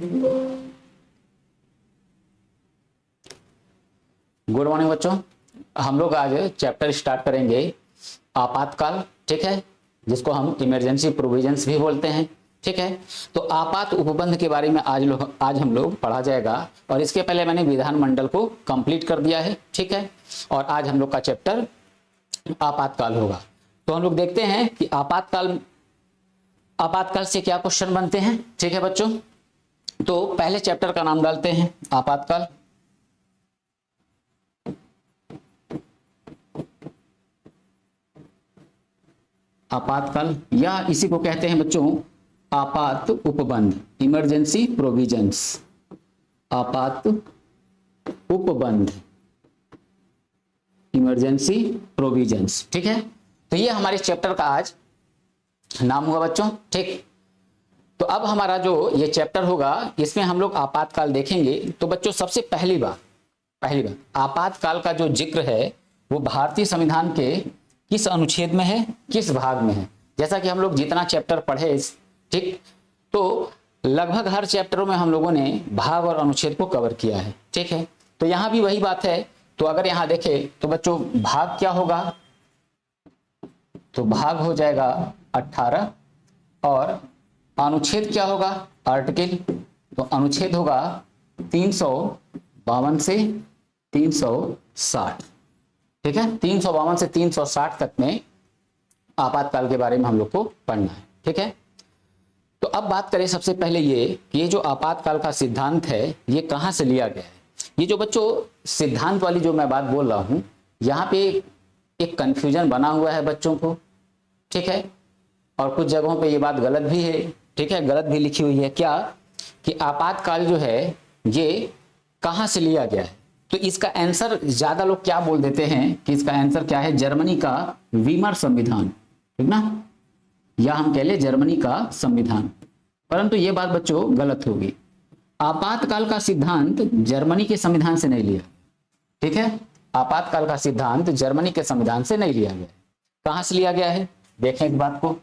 Good morning बच्चों। हम लोग आज चैप्टर स्टार्ट करेंगे आपातकाल, ठीक है, जिसको हम इमरजेंसी प्रोविजंस भी बोलते हैं, ठीक है। तो आपात उपबंध के बारे में आज हम लोग पढ़ा जाएगा, और इसके पहले मैंने विधानमंडल को कंप्लीट कर दिया है, ठीक है। और आज हम लोग का चैप्टर आपातकाल होगा। तो हम लोग देखते हैं कि आपातकाल से क्या क्वेश्चन बनते हैं, ठीक है बच्चों। तो पहले चैप्टर का नाम डालते हैं आपातकाल। आपातकाल या इसी को कहते हैं बच्चों आपात उपबंध, इमरजेंसी प्रोविजंस। आपात उपबंध, इमरजेंसी प्रोविजंस, ठीक है। तो ये हमारे चैप्टर का आज नाम हुआ बच्चों, ठीक। तो अब हमारा जो ये चैप्टर होगा इसमें हम लोग आपातकाल देखेंगे। तो बच्चों सबसे पहली बात आपातकाल का जो जिक्र है वो भारतीय संविधान के किस अनुच्छेद में है, किस भाग में है। जैसा कि हम लोग जितना चैप्टर पढ़े, ठीक, तो लगभग हर चैप्टरों में हम लोगों ने भाग और अनुच्छेद को कवर किया है, ठीक है। तो यहां भी वही बात है। तो अगर यहां देखें तो बच्चों भाग क्या होगा, तो भाग हो जाएगा 18, और अनुच्छेद क्या होगा, आर्टिकल। तो अनुच्छेद होगा 352 से 360, ठीक है। 352 से 360 तक में आपातकाल के बारे में हम लोग को पढ़ना है, ठीक है। तो अब बात करें सबसे पहले ये कि ये जो आपातकाल का सिद्धांत है ये कहाँ से लिया गया है। ये जो बच्चों सिद्धांत वाली जो मैं बात बोल रहा हूँ, यहाँ पे एक कंफ्यूजन बना हुआ है बच्चों को, ठीक है। और कुछ जगहों पे ये बात गलत भी है, ठीक है, गलत भी लिखी हुई है। क्या कि आपातकाल जो है ये कहाँ से लिया गया है। तो इसका आंसर ज्यादा लोग क्या बोल देते हैं कि इसका आंसर क्या है, जर्मनी का वीमर संविधान, ठीक ना, या हम कह ले जर्मनी का संविधान। परंतु ये बात बच्चों गलत होगी। आपातकाल का सिद्धांत जर्मनी के संविधान से नहीं लिया, ठीक है। आपातकाल का सिद्धांत जर्मनी के संविधान से नहीं लिया गया। कहां से लिया गया है देखें एक बात को।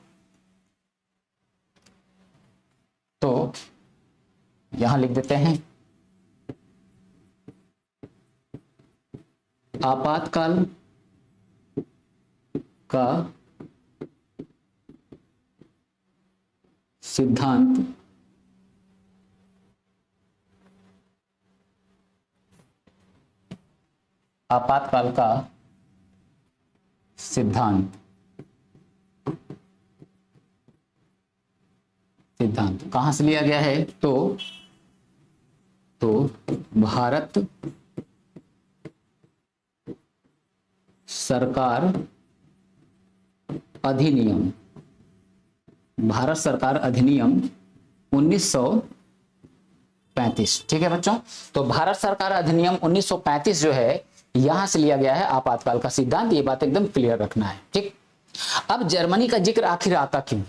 तो यहां लिख देते हैं आपातकाल का सिद्धांत आपातकाल का सिद्धांत कहां से लिया गया है, तो भारत सरकार अधिनियम, भारत सरकार अधिनियम 1935, ठीक है बच्चों। तो भारत सरकार अधिनियम 1935 जो है यहां से लिया गया है आपातकाल का सिद्धांत। ये बात एकदम क्लियर रखना है, ठीक। अब जर्मनी का जिक्र आखिर आता क्यों है,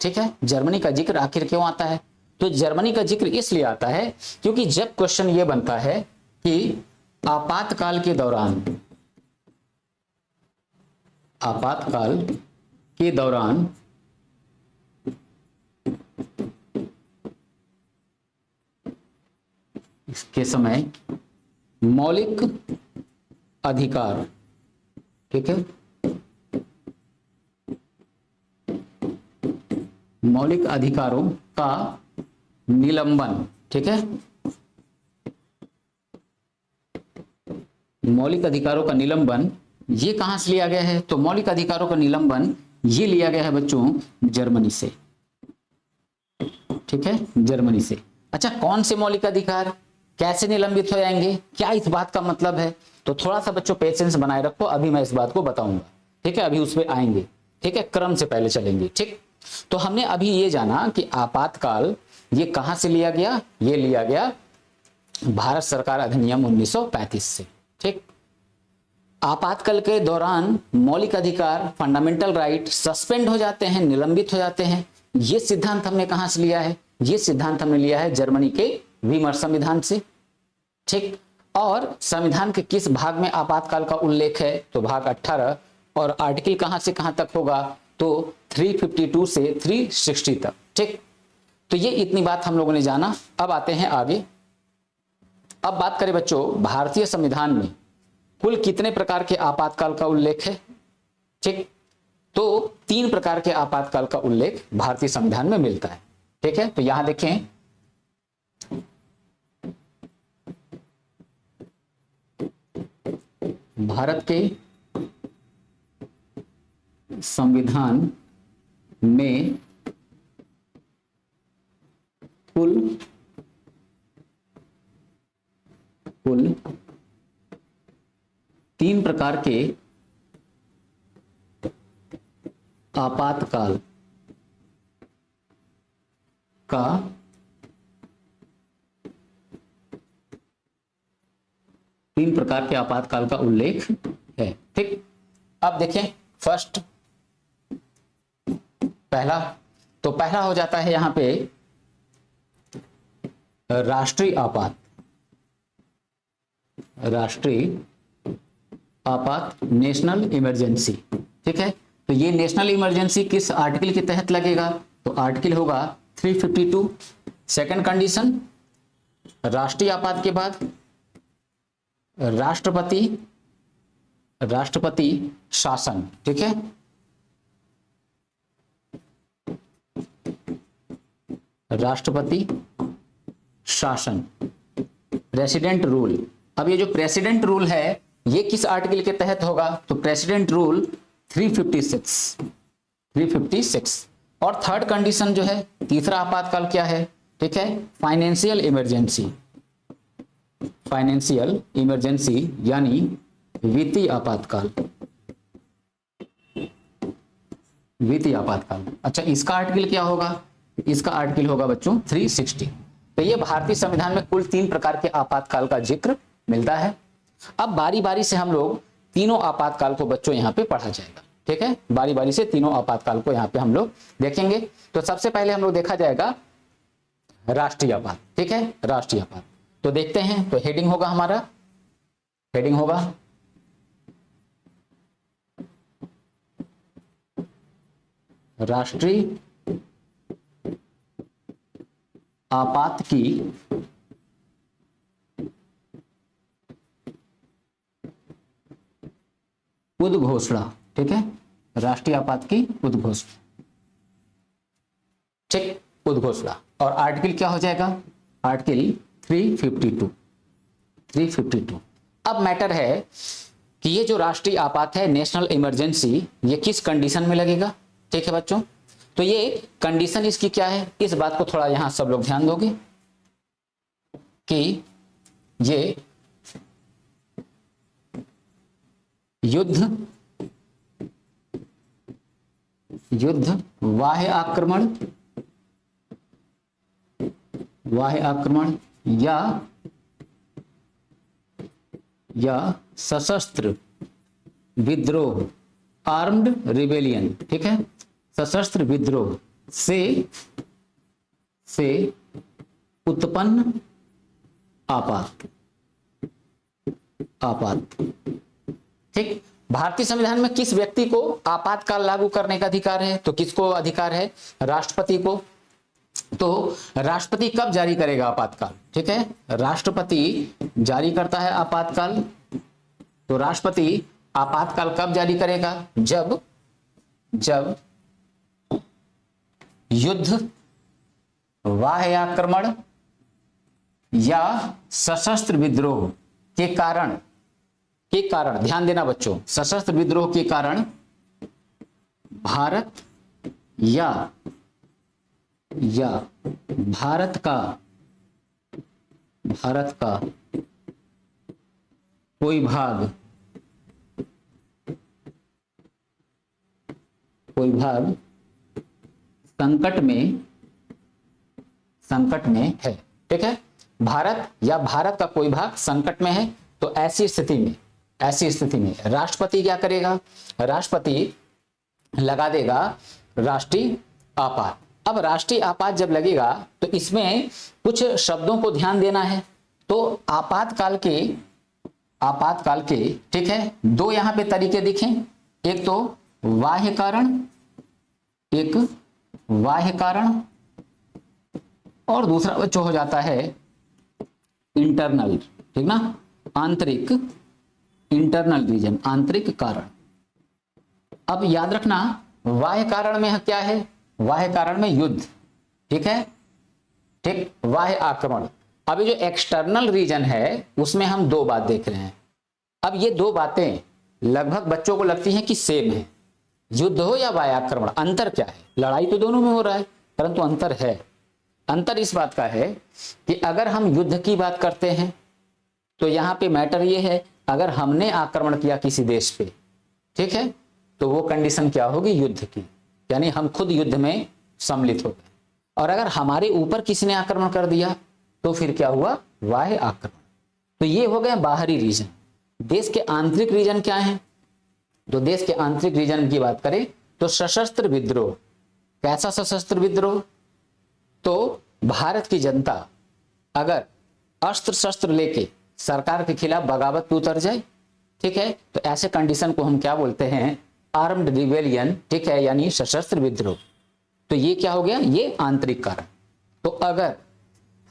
ठीक है। जर्मनी का जिक्र आखिर क्यों आता है, तो जर्मनी का जिक्र इसलिए आता है क्योंकि जब क्वेश्चन ये बनता है कि आपातकाल के दौरान इसके समय मौलिक अधिकार, ठीक है, मौलिक अधिकारों का निलंबन, ठीक है, मौलिक अधिकारों का निलंबन ये कहां से लिया गया है। तो मौलिक अधिकारों का निलंबन ये लिया गया है बच्चों जर्मनी से, ठीक है, जर्मनी से। अच्छा, कौन से मौलिक अधिकार कैसे निलंबित हो जाएंगे, क्या इस बात का मतलब है। तो थोड़ा सा बच्चों पेशेंस बनाए रखो, अभी मैं इस बात को बताऊंगा, ठीक है, अभी उस पर आएंगे, ठीक है, क्रम से पहले चलेंगे, ठीक। तो हमने अभी ये जाना कि आपातकाल ये कहां से लिया गया, ये लिया गया भारत सरकार अधिनियम 1935 से, ठीक। आपातकाल के दौरान मौलिक अधिकार, फंडामेंटल राइट सस्पेंड हो जाते हैं, निलंबित हो जाते हैं। ये सिद्धांत हमने कहां से लिया है, ये सिद्धांत हमने लिया है जर्मनी के वीमर संविधान से, ठीक। और संविधान के किस भाग में आपातकाल का उल्लेख है, तो भाग 18, और आर्टिकल कहां से कहां तक होगा, तो 352 से 360 तक, ठीक। तो ये इतनी बात हम लोगों ने जाना। अब आते हैं आगे। अब बात करें बच्चों, भारतीय संविधान में कुल कितने प्रकार के आपातकाल का उल्लेख है? ठीक, तो 3 प्रकार के आपातकाल का उल्लेख भारतीय संविधान में मिलता है। ठीक है, तो यहां देखें, भारत के संविधान में कुल 3 प्रकार के आपातकाल का उल्लेख है। ठीक, अब देखें फर्स्ट, पहला हो जाता है यहां पे राष्ट्रीय आपात, नेशनल इमरजेंसी। ठीक है, तो ये नेशनल इमरजेंसी किस आर्टिकल के तहत लगेगा? तो आर्टिकल होगा 352। सेकंड कंडीशन, राष्ट्रीय आपात के बाद राष्ट्रपति शासन। ठीक है, राष्ट्रपति शासन, प्रेसिडेंट रूल। अब ये जो प्रेसिडेंट रूल है ये किस आर्टिकल के तहत होगा? तो प्रेसिडेंट रूल 356। और थर्ड कंडीशन जो है, तीसरा आपातकाल क्या है? ठीक है, फाइनेंशियल इमरजेंसी यानी वित्तीय आपातकाल। अच्छा, इसका आर्टिकल क्या होगा? इसका आर्टिकल होगा बच्चों 360। तो ये भारतीय संविधान में कुल 3 प्रकार के आपातकाल का जिक्र मिलता है। अब बारी बारी से हम लोग तीनों आपातकाल को बच्चों यहाँ पे पढ़ा जाएगा। ठीक है, बारी बारी से तीनों आपातकाल को यहाँ पे हम लोग देखेंगे। तो सबसे पहले हम लोग देखा जाएगा राष्ट्रीय आपात। ठीक है, राष्ट्रीय आपात तो देखते हैं। तो हेडिंग होगा हमारा, राष्ट्रीय आपात की उद्घोषणा। ठीक है, राष्ट्रीय आपात की उद्घोषणा। ठीक, उद्घोषणा। और आर्टिकल क्या हो जाएगा? आर्टिकल 352। अब मैटर है कि ये जो राष्ट्रीय आपात है, नेशनल इमरजेंसी, ये किस कंडीशन में लगेगा? ठीक है बच्चों, तो ये कंडीशन इसकी क्या है? इस बात को थोड़ा यहां सब लोग ध्यान दोगे कि ये युद्ध, बाह्य आक्रमण या सशस्त्र विद्रोह, आर्म्ड रिबेलियन। ठीक है, सशस्त्र विद्रोह से उत्पन्न आपात। ठीक, भारतीय संविधान में किस व्यक्ति को आपातकाल लागू करने का अधिकार है? तो किसको अधिकार है? राष्ट्रपति को। तो राष्ट्रपति कब जारी करेगा आपातकाल? ठीक है, राष्ट्रपति जारी करता है आपातकाल। तो राष्ट्रपति आपातकाल कब जारी करेगा? जब युद्ध, बाह्य आक्रमण या सशस्त्र विद्रोह के कारण, ध्यान देना बच्चों, सशस्त्र विद्रोह के कारण भारत या भारत का कोई भाग संकट में है। ठीक है, भारत या भारत का कोई भाग संकट में है। तो ऐसी स्थिति में राष्ट्रपति क्या करेगा? राष्ट्रपति लगा देगा राष्ट्रीय आपात। अब राष्ट्रीय आपात जब लगेगा तो इसमें कुछ शब्दों को ध्यान देना है। तो आपातकाल के ठीक है, 2 यहां पे तरीके दिखें। एक तो बाह्य कारण, और दूसरा बच्चों हो जाता है इंटरनल, ठीक ना, आंतरिक, इंटरनल रीजन, आंतरिक कारण। अब याद रखना बाह्य कारण में क्या है, बाह्य कारण में युद्ध, ठीक है, ठीक, बाह्य आक्रमण। अब ये जो एक्सटर्नल रीजन है उसमें हम दो बात देख रहे हैं। अब ये दो बातें लगभग बच्चों को लगती हैं कि सेम है, युद्ध हो या बाह्य आक्रमण, अंतर क्या है, लड़ाई तो दोनों में हो रहा है परंतु अंतर है। अंतर इस बात का है कि अगर हम युद्ध की बात करते हैं तो यहां पे मैटर ये है, अगर हमने आक्रमण किया किसी देश पे, ठीक है, तो वो कंडीशन क्या होगी, युद्ध की, यानी हम खुद युद्ध में सम्मिलित हो गए। और अगर हमारे ऊपर किसी ने आक्रमण कर दिया तो फिर क्या हुआ, बाह्य आक्रमण। तो ये हो गए बाहरी रीजन। देश के आंतरिक रीजन क्या है, तो देश के आंतरिक रीजन की बात करें तो सशस्त्र विद्रोह। कैसा सशस्त्र विद्रोह, तो भारत की जनता अगर अस्त्र शस्त्र लेके सरकार के खिलाफ बगावत पे उतर जाए, ठीक है, तो ऐसे कंडीशन को हम क्या बोलते हैं, आर्म्ड रिवेलियन, ठीक है, यानी सशस्त्र विद्रोह। तो ये क्या हो गया, ये आंतरिक कारण। तो अगर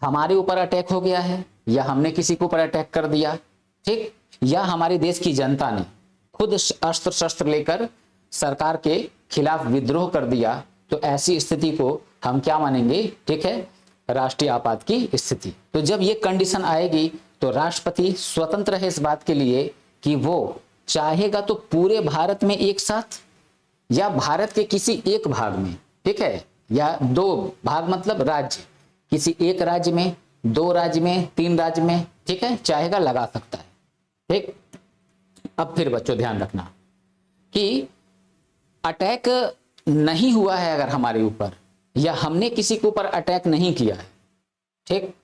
हमारे ऊपर अटैक हो गया है या हमने किसी के ऊपर अटैक कर दिया, ठीक, या हमारे देश की जनता ने खुद अस्त्र शस्त्र लेकर सरकार के खिलाफ विद्रोह कर दिया, तो ऐसी स्थिति को हम क्या मानेंगे, ठीक है, राष्ट्रीय आपात की स्थिति। तो जब ये कंडीशन आएगी तो राष्ट्रपति स्वतंत्र है इस बात के लिए कि वो चाहेगा तो पूरे भारत में एक साथ या भारत के किसी एक भाग में, ठीक है, या दो भाग मतलब राज्य, किसी एक राज्य में, दो राज्य में, तीन राज्य में, ठीक है, चाहेगा लगा सकता है, ठीक। अब फिर बच्चों ध्यान रखना कि अटैक नहीं हुआ है अगर हमारे ऊपर, या हमने किसी के ऊपर अटैक नहीं किया है, ठीक,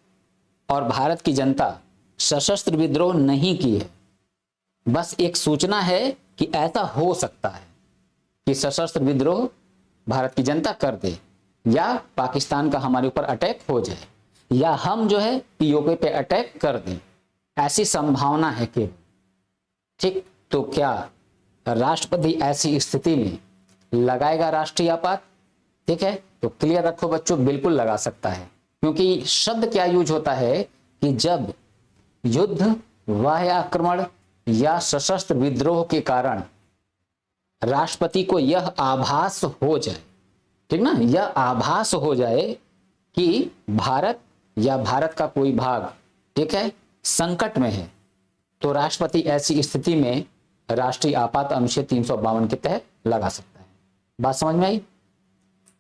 और भारत की जनता सशस्त्र विद्रोह नहीं की है, बस एक सूचना है कि ऐसा हो सकता है कि सशस्त्र विद्रोह भारत की जनता कर दे, या पाकिस्तान का हमारे ऊपर अटैक हो जाए, या हम जो है पीओके पे अटैक कर दें, ऐसी संभावना है कि, ठीक। तो क्या राष्ट्रपति ऐसी स्थिति में लगाएगा राष्ट्रीय आपात, ठीक है, तो क्लियर रखो बच्चों, बिल्कुल लगा सकता है। क्योंकि शब्द क्या यूज होता है कि जब युद्ध, बाह्य आक्रमण या सशस्त्र विद्रोह के कारण राष्ट्रपति को यह आभास हो जाए, ठीक ना, यह आभास हो जाए कि भारत या भारत का कोई भाग, ठीक है, संकट में है, तो राष्ट्रपति ऐसी स्थिति में राष्ट्रीय आपात अनुच्छेद 352 के तहत लगा सकता है। बात समझ में आई।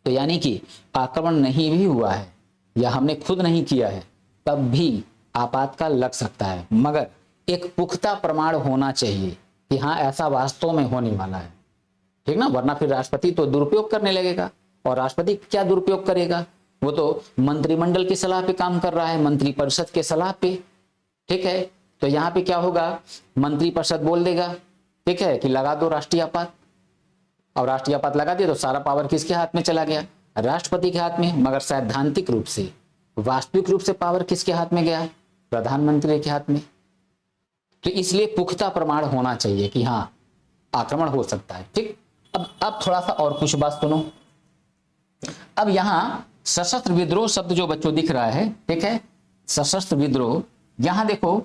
तो यानी कि आक्रमण नहीं भी हुआ है या हमने खुद नहीं किया है तब भी आपातकाल लग सकता है, मगर एक पुख्ता प्रमाण होना चाहिए कि हाँ ऐसा वास्तव में होने वाला है, ठीक ना, वरना फिर राष्ट्रपति तो दुरुपयोग करने लगेगा। और राष्ट्रपति क्या दुरुपयोग करेगा, वो तो मंत्रिमंडल की सलाह पे काम कर रहा है, मंत्रिपरिषद के सलाह पे, ठीक है। तो यहाँ पे क्या होगा, मंत्रिपरिषद बोल देगा, ठीक है, कि लगा दो राष्ट्रीय आपात, और राष्ट्रीय आपात लगा दिया तो सारा पावर किसके हाथ में चला गया, राष्ट्रपति के हाथ में। मगर सैद्धांतिक रूप से, वास्तविक रूप से पावर किसके हाथ में गया, प्रधानमंत्री के हाथ में। तो इसलिए पुख्ता प्रमाण होना चाहिए कि हाँ आक्रमण हो सकता है, ठीक। अब थोड़ा सा और कुछ बात सुनो। अब यहां सशस्त्र विद्रोह शब्द जो बच्चों दिख रहा है, ठीक है, सशस्त्र विद्रोह, यहां देखो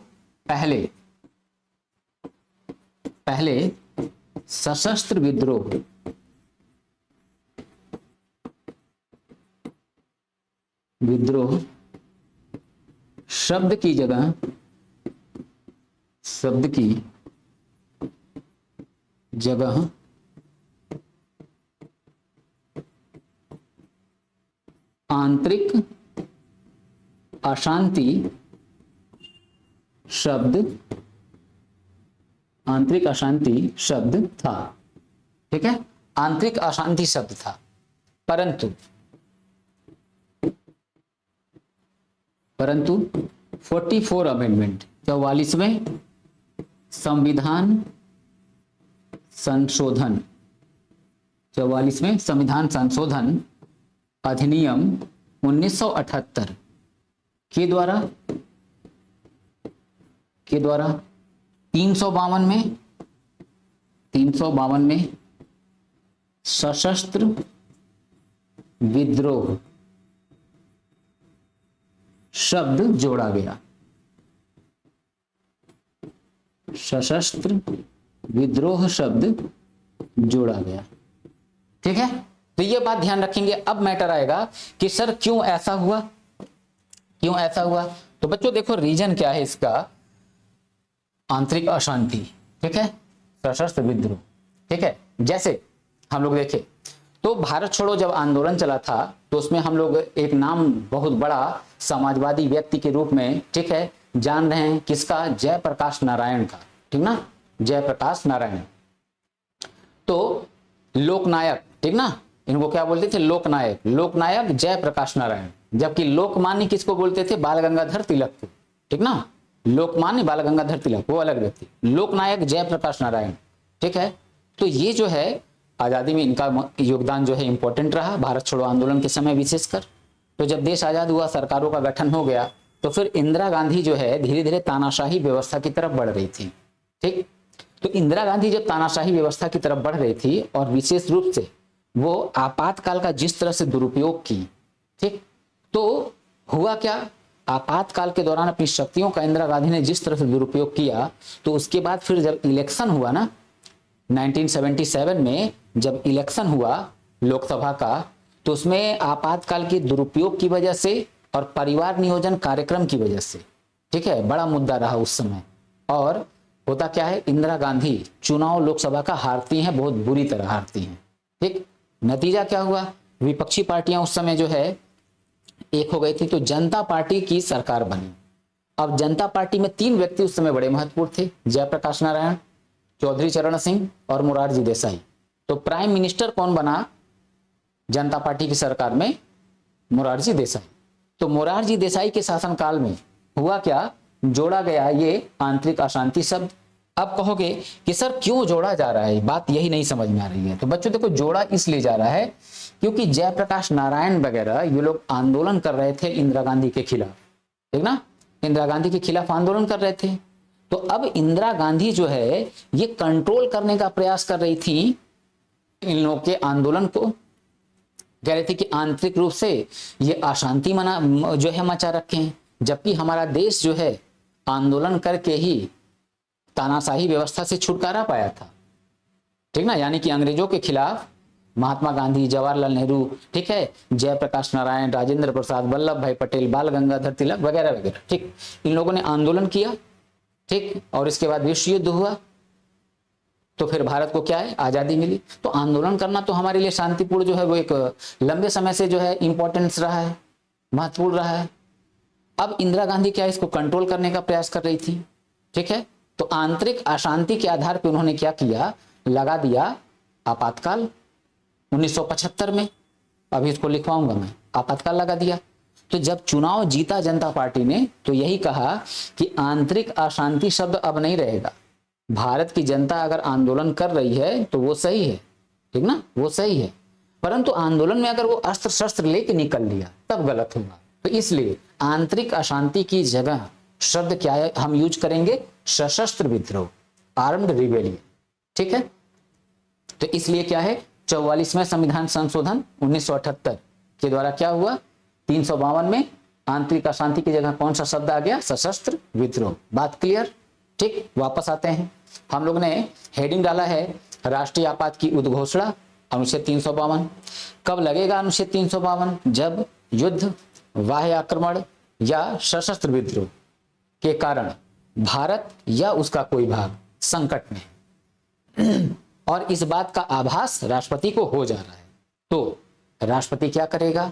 पहले सशस्त्र विद्रोह शब्द की जगह आंतरिक अशांति शब्द था, ठीक है, आंतरिक अशांति शब्द था। परंतु 44 अमेंडमेंट, 44वें संविधान संशोधन, 44वें संविधान संशोधन अधिनियम 1978 के द्वारा 352 में सशस्त्र विद्रोह शब्द जोड़ा गया, सशस्त्र विद्रोह शब्द जोड़ा गया। ठीक है, तो ये बात ध्यान रखेंगे। अब मैटर आएगा कि सर क्यों ऐसा हुआ, क्यों ऐसा हुआ। तो बच्चों देखो रीजन क्या है इसका, आंतरिक अशांति। ठीक है, सशस्त्र विद्रोह। ठीक है, जैसे हम लोग देखें तो भारत छोड़ो जब आंदोलन चला था तो उसमें हम लोग एक नाम बहुत बड़ा समाजवादी व्यक्ति के रूप में, ठीक है, जान रहे हैं, किसका, जयप्रकाश नारायण का। ठीक ना, जयप्रकाश नारायण। तो लोकनायक, ठीक ना, इनको क्या बोलते थे, लोकनायक, लोकनायक जयप्रकाश नारायण। जबकि लोकमान्य किसको बोलते थे, बाल गंगाधर तिलक को। ठीक ना, लोकमान्य बाल गंगाधर तिलक वो अलग व्यक्ति, लोकनायक जयप्रकाश नारायण। ठीक है, तो ये जो है आजादी में इनका योगदान जो है इंपॉर्टेंट रहा, भारत छोड़ो आंदोलन के समय विशेषकर। तो जब देश आजाद हुआ, सरकारों का गठन हो गया, तो फिर इंदिरा गांधी जो है धीरे धीरे तानाशाही व्यवस्था की तरफ बढ़ रही थी। ठीक, तो इंदिरा गांधी जब तानाशाही व्यवस्था की तरफ बढ़ रही थी और विशेष रूप से वो आपातकाल का जिस तरह से दुरुपयोग की, ठीक, तो हुआ क्या, आपातकाल के दौरान अपनी शक्तियों का इंदिरा गांधी ने जिस तरह से दुरुपयोग किया, तो उसके बाद फिर जब इलेक्शन हुआ ना 1977 में, जब इलेक्शन हुआ लोकसभा का, तो उसमें आपातकाल के दुरुपयोग की वजह से और परिवार नियोजन कार्यक्रम की वजह से, ठीक है, बड़ा मुद्दा रहा उस समय। और होता क्या है, इंदिरा गांधी चुनाव लोकसभा का हारती हैं, बहुत बुरी तरह हारती हैं। ठीक, नतीजा क्या हुआ, विपक्षी पार्टियां उस समय जो है एक हो गई थी, तो जनता पार्टी की सरकार बनी। अब जनता पार्टी में 3 व्यक्ति उस समय बड़े महत्वपूर्ण थे, जयप्रकाश नारायण, चौधरी चरण सिंह और मोरारजी देसाई। तो प्राइम मिनिस्टर कौन बना जनता पार्टी की सरकार में, मोरारजी देसाई। तो मोरारजी देसाई के शासनकाल में हुआ क्या, जोड़ा गया ये आंतरिक अशांति शब्द। अब कहोगे कि सर क्यों जोड़ा जा रहा है, बात यही नहीं समझ में आ रही है। तो बच्चों देखो जोड़ा इसलिए जा रहा है क्योंकि जयप्रकाश नारायण वगैरह ये लोग आंदोलन कर रहे थे इंदिरा गांधी के खिलाफ। ठीक ना, इंदिरा गांधी के खिलाफ आंदोलन कर रहे थे। तो अब इंदिरा गांधी जो है ये कंट्रोल करने का प्रयास कर रही थी इन लोगों के आंदोलन को, कह रही थी कि आंतरिक रूप से ये अशांति मना जो है मचा रखे हैं, जबकि हमारा देश जो है आंदोलन करके ही तानाशाही व्यवस्था से छुटकारा पाया था। ठीक ना, यानी कि अंग्रेजों के खिलाफ महात्मा गांधी, जवाहरलाल नेहरू, ठीक है, जयप्रकाश नारायण, राजेंद्र प्रसाद, वल्लभ भाई पटेल, बाल गंगाधर तिलक वगैरह वगैरह, ठीक, इन लोगों ने आंदोलन किया। ठीक, और इसके बाद विश्व युद्ध हुआ, तो फिर भारत को क्या है, आजादी मिली। तो आंदोलन करना तो हमारे लिए शांतिपूर्ण जो है वो एक लंबे समय से जो है इंपॉर्टेंस रहा है, महत्वपूर्ण रहा है। अब इंदिरा गांधी क्या इसको कंट्रोल करने का प्रयास कर रही थी। ठीक है, तो आंतरिक अशांति के आधार पर उन्होंने क्या किया, लगा दिया आपातकाल 1975 में, अभी इसको लिखवाऊंगा मैं, आपातकाल लगा दिया। तो जब चुनाव जीता जनता पार्टी ने, तो यही कहा कि आंतरिक अशांति शब्द अब नहीं रहेगा, भारत की जनता अगर आंदोलन कर रही है तो वो सही है, ठीक ना, वो सही है, परंतु आंदोलन में अगर वो अस्त्र शस्त्र लेके निकल लिया तब गलत होगा। तो इसलिए आंतरिक अशांति की जगह शब्द क्या है, हम यूज करेंगे सशस्त्र विद्रोह, आर्म्ड रिबेलियन। ठीक है, तो इसलिए क्या है, 44वें संविधान संशोधन 1978 के द्वारा क्या हुआ, 352 में आंतरिक अशांति की जगह कौन सा शब्द आ गया, सशस्त्र विद्रोह। बात क्लियर। ठीक, वापस आते हैं, हम लोग ने हेडिंग डाला है राष्ट्रीय आपात की उद्घोषणा, अनुच्छेद 352। कब लगेगा अनुच्छेद 352, जब युद्ध, बाह्य आक्रमण या सशस्त्र विद्रोह के कारण भारत या उसका कोई भाग संकट में है और इस बात का आभास राष्ट्रपति को हो जा रहा है, तो राष्ट्रपति क्या करेगा,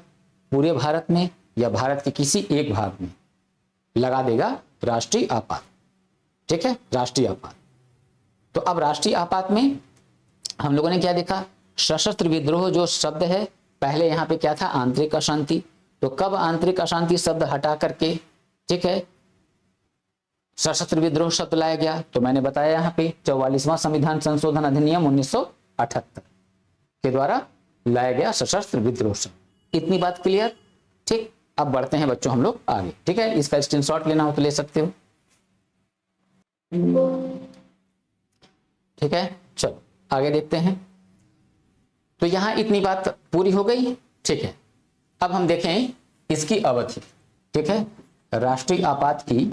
पूरे भारत में या भारत के किसी एक भाग में लगा देगा राष्ट्रीय आपात। ठीक है, राष्ट्रीय आपात। तो अब राष्ट्रीय आपात में हम लोगों ने क्या देखा, सशस्त्र विद्रोह जो शब्द है, पहले यहां पे क्या था, आंतरिक अशांति। तो कब आंतरिक अशांति शब्द हटा करके, ठीक है, सशस्त्र विद्रोह शब्द लाया गया, तो मैंने बताया यहाँ पे 44वां संविधान संशोधन अधिनियम 1978 के द्वारा लाया गया सशस्त्र विद्रोह शब्द। इतनी बात क्लियर। ठीक, अब बढ़ते हैं बच्चों हम लोग आगे। ठीक है, इसका स्क्रीनशॉट लेना हो तो ले सकते हो। ठीक है, चलो आगे देखते हैं। तो यहां इतनी बात पूरी हो गई। ठीक है, अब हम देखें इसकी अवधि। ठीक है, राष्ट्रीय आपात की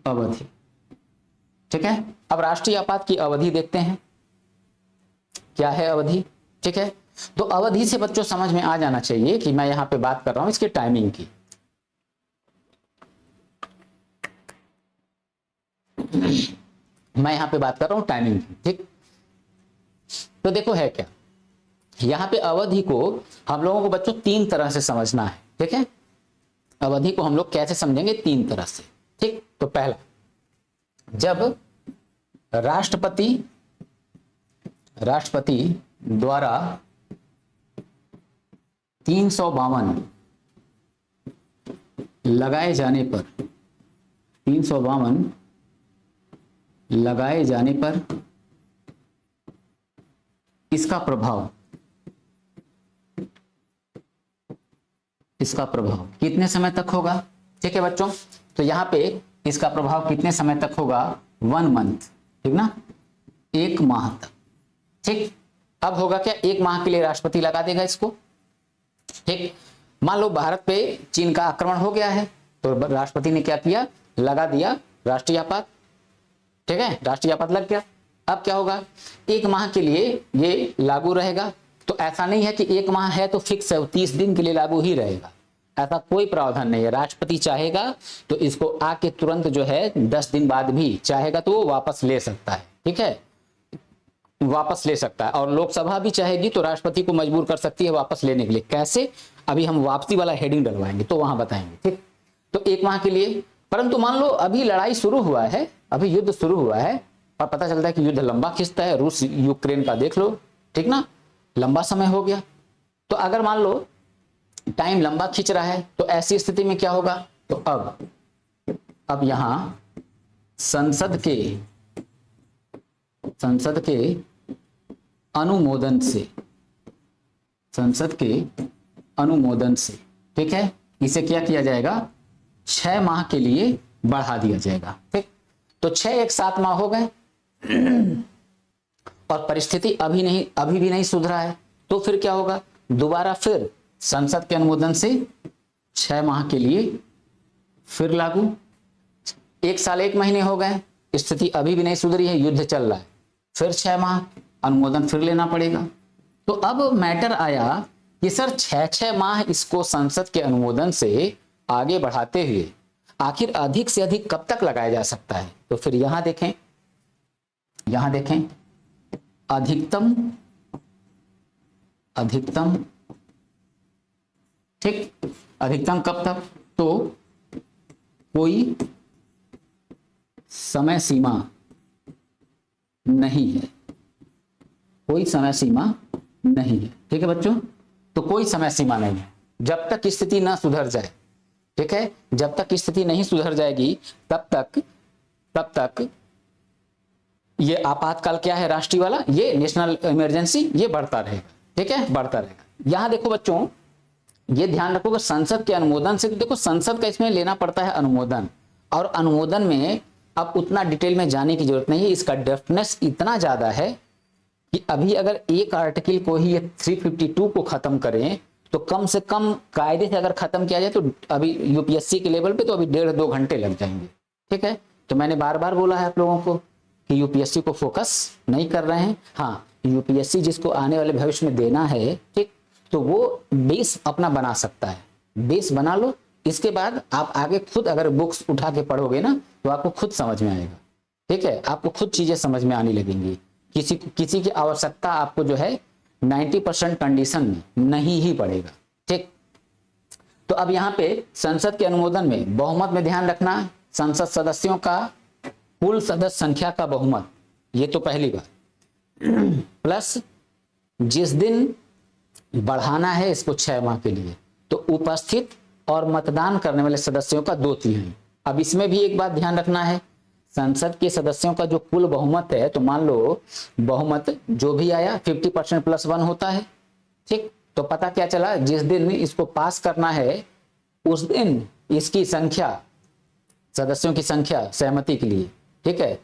अवधि। ठीक है, अब राष्ट्रीय आपात की अवधि देखते हैं क्या है अवधि। ठीक है, तो अवधि से बच्चों समझ में आ जाना चाहिए कि मैं यहां पे बात कर रहा हूं इसके टाइमिंग की। मैं यहां पे बात कर रहा हूं टाइमिंग की। ठीक, तो देखो है क्या, यहां पे अवधि को हम लोगों को बच्चों तीन तरह से समझना है। ठीक है, अवधि को हम लोग कैसे समझेंगे, तीन तरह से। ठीक, तो पहला, जब राष्ट्रपति द्वारा 352 लगाए जाने पर 352 लगाए जाने पर इसका प्रभाव कितने समय तक होगा। ठीक है बच्चों, तो यहां पे इसका प्रभाव कितने समय तक होगा, 1 मंथ। ठीक ना, 1 माह तक। ठीक, अब होगा क्या, 1 माह के लिए राष्ट्रपति लगा देगा इसको। ठीक, मान लो भारत पे चीन का आक्रमण हो गया है, तो राष्ट्रपति ने क्या किया, लगा दिया राष्ट्रीय आपात। ठीक है, राष्ट्रीय आपात लग गया। अब क्या होगा, 1 माह के लिए ये लागू रहेगा। तो ऐसा नहीं है कि 1 माह है तो फिक्स है, 30 दिन के लिए लागू ही रहेगा, ऐसा कोई प्रावधान नहीं है। राष्ट्रपति चाहेगा तो इसको आके तुरंत जो है 10 दिन बाद भी चाहेगा तो वो वापस ले सकता है। ठीक है, वापस ले सकता है, और लोकसभा भी चाहेगी तो राष्ट्रपति को मजबूर कर सकती है वापस लेने के लिए। कैसे, अभी हम वापसी वाला हेडिंग डलवाएंगे तो वहां बताएंगे। ठीक, तो 1 माह के लिए, परंतु मान लो अभी लड़ाई शुरू हुआ है, अभी युद्ध शुरू हुआ है, और पता चलता है कि युद्ध लंबा खिंचता है, रूस यूक्रेन का देख लो। ठीक ना, लंबा समय हो गया। तो अगर मान लो टाइम लंबा खींच रहा है तो ऐसी स्थिति में क्या होगा, तो अब यहां संसद के अनुमोदन से ठीक है, इसे क्या किया जाएगा, 6 माह के लिए बढ़ा दिया जाएगा। ठीक, तो 6 एक 7 माह हो गए, और परिस्थिति अभी भी नहीं सुधरा है, तो फिर क्या होगा, दोबारा फिर संसद के अनुमोदन से 6 माह के लिए फिर लागू। 1 साल 1 महीने हो गए, स्थिति अभी भी नहीं सुधरी है, युद्ध चल रहा है, फिर 6 माह अनुमोदन फिर लेना पड़ेगा। तो अब मैटर आया कि सर 6 माह इसको संसद के अनुमोदन से आगे बढ़ाते हुए आखिर अधिक से अधिक कब तक लगाया जा सकता है। तो फिर यहां देखें अधिकतम ठीक, अधिकतम कब तक, तो कोई समय सीमा नहीं है, ठीक है बच्चों, तो कोई समय सीमा नहीं है जब तक स्थिति ना सुधर जाए। ठीक है, जब तक स्थिति नहीं सुधर जाएगी तब तक ये आपातकाल क्या है, राष्ट्रीय वाला, ये नेशनल इमरजेंसी, ये बढ़ता रहेगा। ठीक है, बढ़ता रहेगा। यहां देखो बच्चों, ये ध्यान रखो कि संसद के अनुमोदन से, देखो संसद का इसमें लेना पड़ता है अनुमोदन, और अनुमोदन में अब उतना डिटेल में जाने की जरूरत नहीं है, इसका डेप्थनेस इतना ज्यादा है कि अभी अगर एक आर्टिकल को ही ये 352 को खत्म करें तो कम से कम कायदे से अगर खत्म किया जाए तो अभी यूपीएससी के लेवल पे तो अभी 1.5-2 घंटे लग जाएंगे। ठीक है, तो मैंने बार बार बोला है आप लोगों को कि यूपीएससी को फोकस नहीं कर रहे हैं। हाँ, यूपीएससी जिसको आने वाले भविष्य में देना है, ठीक, तो वो बेस अपना बना सकता है, बेस बना लो, इसके बाद आप आगे खुद अगर बुक्स उठा के पढ़ोगे ना तो आपको खुद समझ में आएगा। ठीक है, आपको खुद चीजें समझ में आने लगेंगी। किसी की आवश्यकता आपको जो है 90% कंडीशन में नहीं ही पड़ेगा। ठीक, तो अब यहाँ पे संसद के अनुमोदन में बहुमत में ध्यान रखना, संसद सदस्यों का कुल सदस्य संख्या का बहुमत, ये तो पहली बात, प्लस जिस दिन बढ़ाना है इसको 6 माह के लिए तो उपस्थित और मतदान करने वाले सदस्यों का 2/3। अब इसमें भी एक बात ध्यान रखना है, संसद के सदस्यों का जो कुल बहुमत है, तो मान लो बहुमत जो भी आया 50% + 1 होता है। ठीक, तो पता क्या चला, जिस दिन इसको पास करना है उस दिन इसकी संख्या सदस्यों की संख्या सहमति के लिए, ठीक है,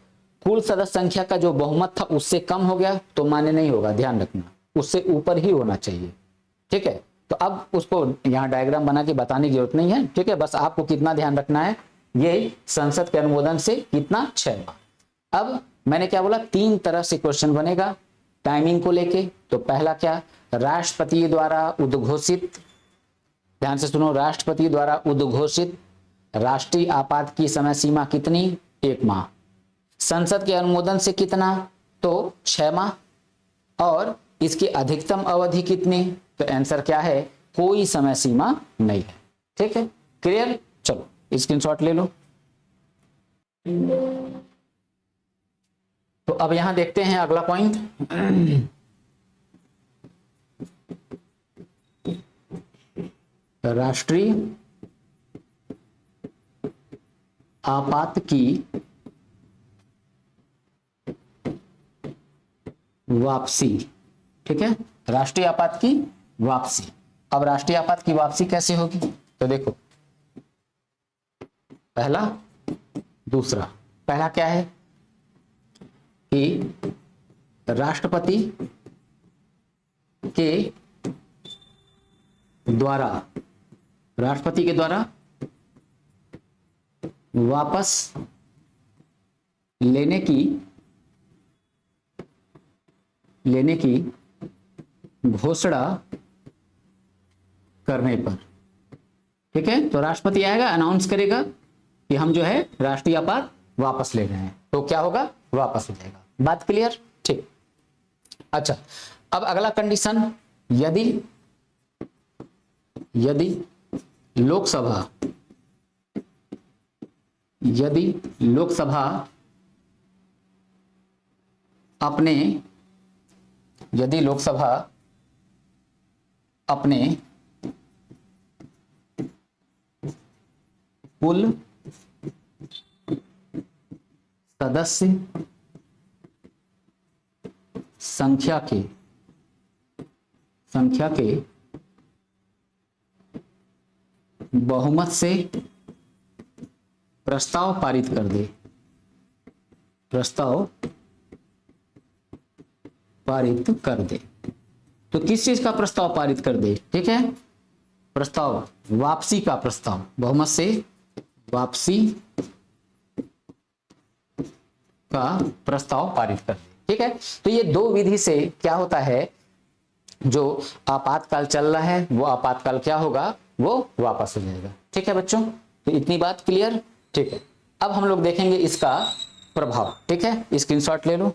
कुल सदस्य संख्या का जो बहुमत था उससे कम हो गया तो मान्य नहीं होगा, ध्यान रखना, उससे ऊपर ही होना चाहिए, ठीक है। तो अब उसको यहाँ डायग्राम बना के बताने की जरूरत नहीं है, ठीक है, बस आपको कितना ध्यान रखना है, ये संसद के अनुमोदन से कितना 6 माह। अब मैंने क्या बोला, 3 तरह से क्वेश्चन बनेगा टाइमिंग को लेके। तो पहला क्या, राष्ट्रपति द्वारा उद्घोषित, ध्यान से सुनो, राष्ट्रपति द्वारा उद्घोषित राष्ट्रीय आपात की समय सीमा कितनी, 1 माह। संसद के अनुमोदन से कितना, तो 6 माह। और इसकी अधिकतम अवधि कितनी, तो आंसर क्या है, कोई समय सीमा नहीं है, ठीक है, क्लियर। चलो स्क्रीनशॉट ले लो। तो अब यहां देखते हैं अगला पॉइंट, राष्ट्रीय आपात की वापसी, ठीक है, राष्ट्रीय आपात की वापसी। अब राष्ट्रीय आपात की वापसी कैसे होगी, तो देखो पहला दूसरा, पहला क्या है कि राष्ट्रपति के द्वारा वापस लेने की घोषणा करने पर, ठीक है, तो राष्ट्रपति आएगा, अनाउंस करेगा कि हम जो है राष्ट्रीय आपात वापस ले रहे हैं, तो क्या होगा, वापस हो जाएगा। बात क्लियर, ठीक। अच्छा, अब अगला कंडीशन, यदि लोकसभा अपने कुल सदस्य संख्या के बहुमत से प्रस्ताव पारित कर दे, तो किस चीज का प्रस्ताव पारित कर दे, ठीक है, प्रस्ताव, वापसी का प्रस्ताव, बहुमत से वापसी का प्रस्ताव पारित कर दे, ठीक है। तो ये 2 विधि से क्या होता है, जो आपातकाल चल रहा है वो आपातकाल क्या होगा, वो वापस हो जाएगा, ठीक है बच्चों। तो इतनी बात क्लियर, ठीक है। अब हम लोग देखेंगे इसका प्रभाव, ठीक है, स्क्रीनशॉट ले लो।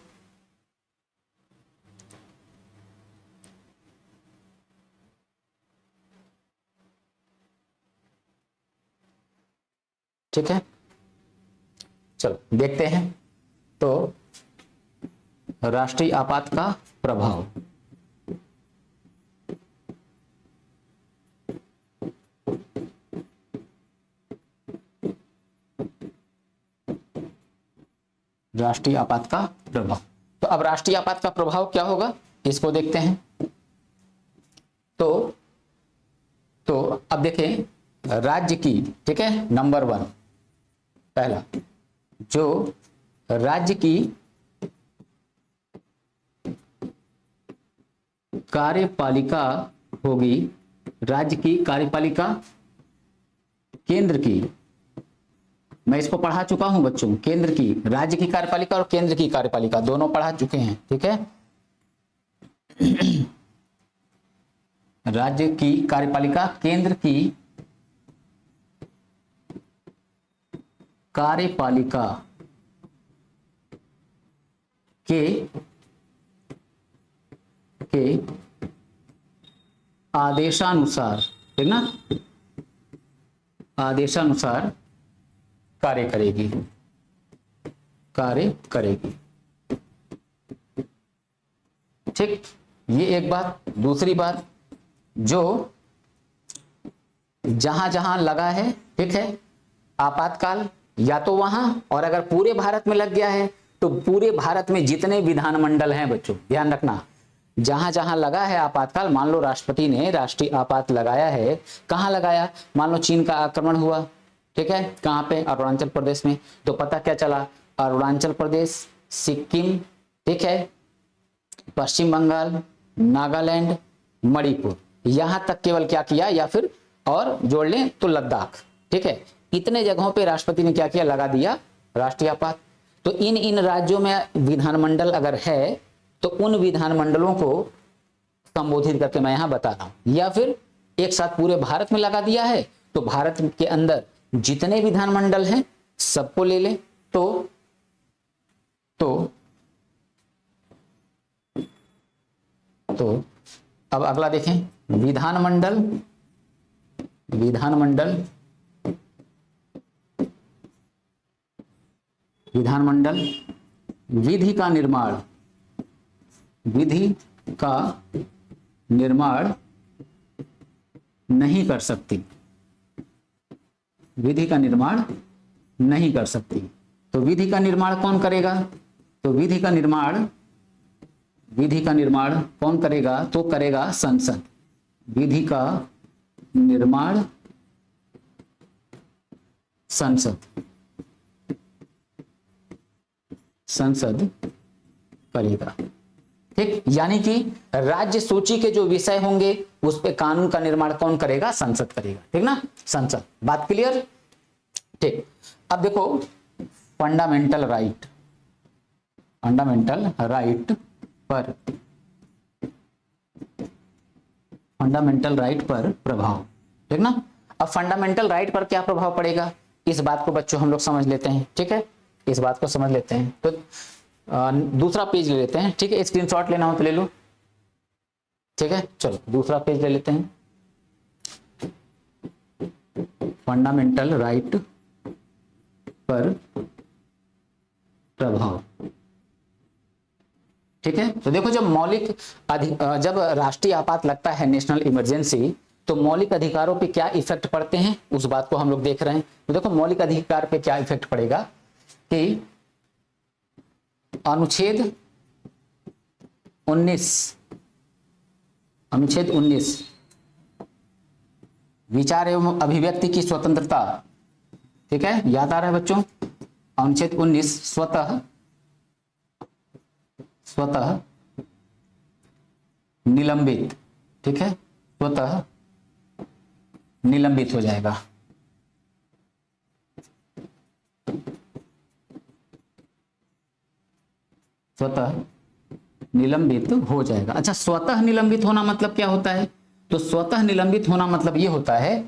ठीक है, चलो देखते हैं। तो राष्ट्रीय आपात का प्रभाव, राष्ट्रीय आपात का प्रभाव, तो अब राष्ट्रीय आपात का प्रभाव क्या होगा, इसको देखते हैं। तो अब देखें राज्य की, ठीक है, नंबर 1, पहला जो राज्य की कार्यपालिका होगी, राज्य की कार्यपालिका केंद्र की, मैं इसको पढ़ा चुका हूं बच्चों, केंद्र की, राज्य की कार्यपालिका और केंद्र की कार्यपालिका दोनों पढ़ा चुके हैं, ठीक है। राज्य की कार्यपालिका केंद्र की कार्यपालिका के आदेशानुसार, ठीक ना, आदेशानुसार कार्य करेगी, ठीक, ये एक बात। दूसरी बात, जो जहां जहां लगा है, ठीक है, आपातकाल, या तो वहां, और अगर पूरे भारत में लग गया है तो पूरे भारत में जितने विधानमंडल हैं बच्चों, ध्यान रखना, जहां जहां लगा है आपातकाल, मान लो राष्ट्रपति ने राष्ट्रीय आपात लगाया है, कहां लगाया, मान लो चीन का आक्रमण हुआ, ठीक है, कहाँ पे, अरुणाचल प्रदेश में। तो पता क्या चला, अरुणाचल प्रदेश, सिक्किम, ठीक है, पश्चिम बंगाल, नागालैंड, मणिपुर, यहां तक केवल क्या किया, या फिर और जोड़ लें तो लद्दाख, ठीक है, इतने जगहों पे राष्ट्रपति ने क्या किया, लगा दिया राष्ट्रीय आपात। तो इन राज्यों में विधानमंडल अगर है तो उन विधानमंडलों को संबोधित करके मैं यहां बता रहा हूं, या फिर एक साथ पूरे भारत में लगा दिया है तो भारत के अंदर जितने विधानमंडल हैं सबको ले लें। तो अब अगला देखें, विधानमंडल विधि का निर्माण नहीं कर सकती, विधि का निर्माण नहीं कर सकती। तो विधि का निर्माण कौन करेगा, तो विधि का निर्माण कौन करेगा, तो करेगा संसद। विधि का निर्माण संसद करेगा, ठीक। यानी कि राज्य सूची के जो विषय होंगे उस पे कानून का निर्माण कौन करेगा, संसद करेगा, ठीक ना, संसद। बात क्लियर, ठीक। अब देखो फंडामेंटल राइट पर प्रभाव, ठीक ना। अब फंडामेंटल राइट पर क्या प्रभाव पड़ेगा, इस बात को बच्चों हम लोग समझ लेते हैं, ठीक है, इस बात को समझ लेते हैं। तो दूसरा पेज ले लेते हैं, ठीक है, स्क्रीनशॉट लेना हो तो ले लो, ठीक है। चलो दूसरा पेज ले लेते हैं, फंडामेंटल राइट पर प्रभाव, ठीक है। तो देखो जब राष्ट्रीय आपात लगता है, नेशनल इमरजेंसी, तो मौलिक अधिकारों पे क्या इफेक्ट पड़ते हैं उस बात को हम लोग देख रहे हैं। तो देखो मौलिक अधिकार पे क्या इफेक्ट पड़ेगा कि अनुच्छेद 19 विचार एवं अभिव्यक्ति की स्वतंत्रता, ठीक है, याद आ रहा है बच्चों, अनुच्छेद 19 स्वतः निलंबित, ठीक है, स्वतः निलंबित हो जाएगा। स्वतः निलंबित हो जाएगा। अच्छा, स्वतः निलंबित होना मतलब क्या होता है, तो स्वतः निलंबित होना मतलब ये होता है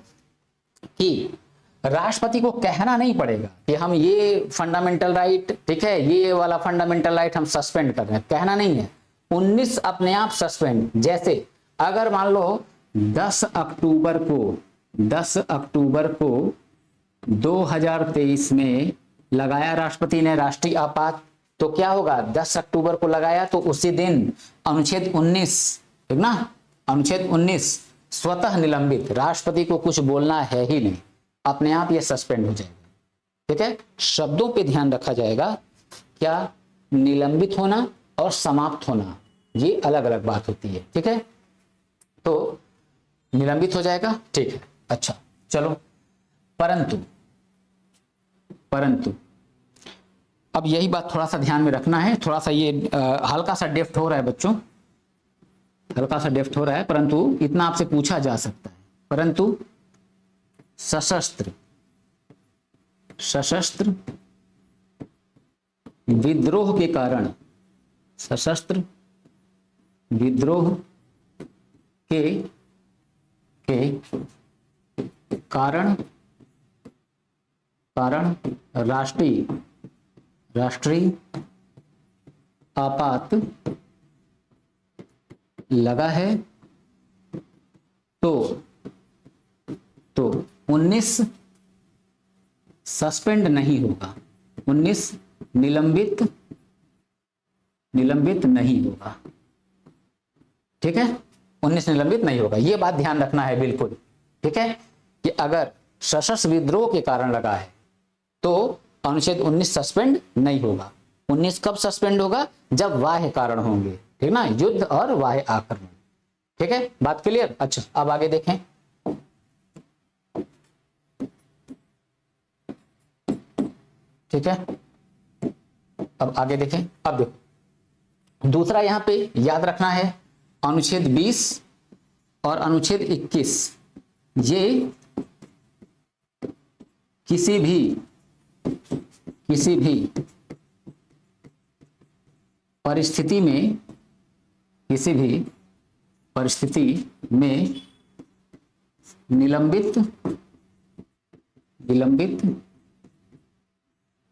कि राष्ट्रपति को कहना नहीं पड़ेगा कि हम ये फंडामेंटल राइट, ठीक है, ये वाला फंडामेंटल राइट हम सस्पेंड कर रहे हैं, कहना नहीं है। 19 अपने आप सस्पेंड, जैसे अगर मान लो 10 अक्टूबर को 2023 में लगाया राष्ट्रपति ने राष्ट्रीय आपात, तो क्या होगा, 10 अक्टूबर को लगाया तो उसी दिन अनुच्छेद 19, ठीक ना, अनुच्छेद 19 स्वतः निलंबित, राष्ट्रपति को कुछ बोलना है ही नहीं, अपने आप ये सस्पेंड हो जाएगा, ठीक है। शब्दों पे ध्यान रखा जाएगा, क्या, निलंबित होना और समाप्त होना ये अलग अलग बात होती है, ठीक है। तो निलंबित हो जाएगा, ठीक है। अच्छा चलो, परंतु अब यही बात थोड़ा सा ध्यान में रखना है, थोड़ा सा ये हल्का सा डेफ्ट हो रहा है बच्चों, हल्का सा डेफ्ट हो रहा है, परंतु इतना आपसे पूछा जा सकता है, परंतु सशस्त्र विद्रोह के कारण, सशस्त्र विद्रोह के कारण राष्ट्रीय आपात लगा है, तो 19 सस्पेंड नहीं होगा, 19 निलंबित नहीं होगा, ठीक है, 19 निलंबित नहीं होगा। ये बात ध्यान रखना है बिल्कुल, ठीक है, कि अगर सशस्त्र विद्रोह के कारण लगा है तो अनुच्छेद 19 सस्पेंड नहीं होगा। 19 कब सस्पेंड होगा, जब बाह्य कारण होंगे, ठीक ना, युद्ध और बाह्य आक्रमण, ठीक है, बात क्लियर। अच्छा अब आगे देखें, ठीक है, अब आगे देखें। अब देखो दूसरा यहां पे याद रखना है, अनुच्छेद 20 और अनुच्छेद 21 ये किसी भी परिस्थिति में निलंबित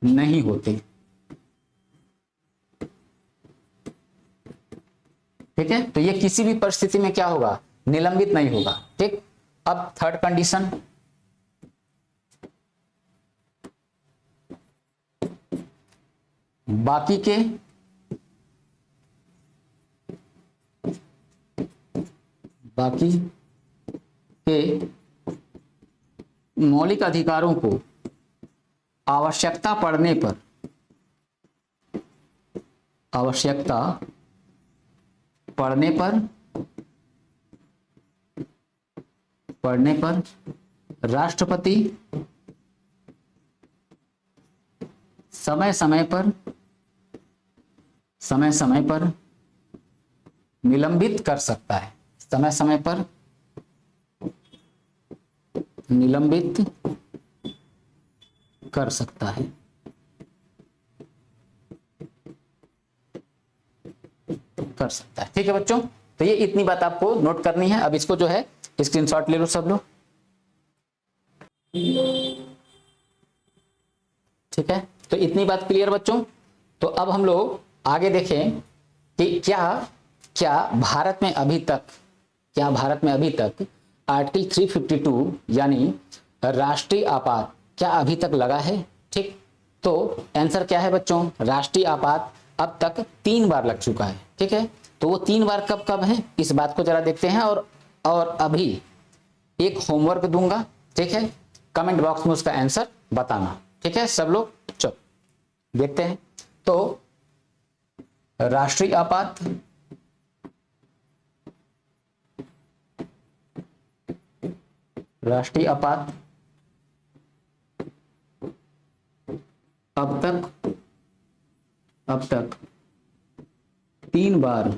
नहीं होते। ठीक है, तो ये किसी भी परिस्थिति में क्या होगा, निलंबित नहीं होगा। ठीक, अब थर्ड कंडीशन, बाकी के मौलिक अधिकारों को आवश्यकता पड़ने पर राष्ट्रपति समय समय पर निलंबित कर सकता है। समय समय पर निलंबित कर सकता है। ठीक है बच्चों, तो ये इतनी बात आपको नोट करनी है। अब इसको जो है स्क्रीनशॉट ले लो सब लोग। ठीक है, तो इतनी बात क्लियर बच्चों। तो अब हम लोग आगे देखें कि क्या भारत में अभी तक आर्टिकल 352 यानी राष्ट्रीय आपात क्या अभी तक लगा है। ठीक, तो आंसर क्या है बच्चों, राष्ट्रीय आपात अब तक 3 बार लग चुका है। ठीक है, तो वो 3 बार कब कब है इस बात को जरा देखते हैं। और अभी एक होमवर्क दूंगा, ठीक है, कमेंट बॉक्स में उसका आंसर बताना। ठीक है सब लोग, चलो देखते हैं। तो राष्ट्रीय आपात अब तक 3 बार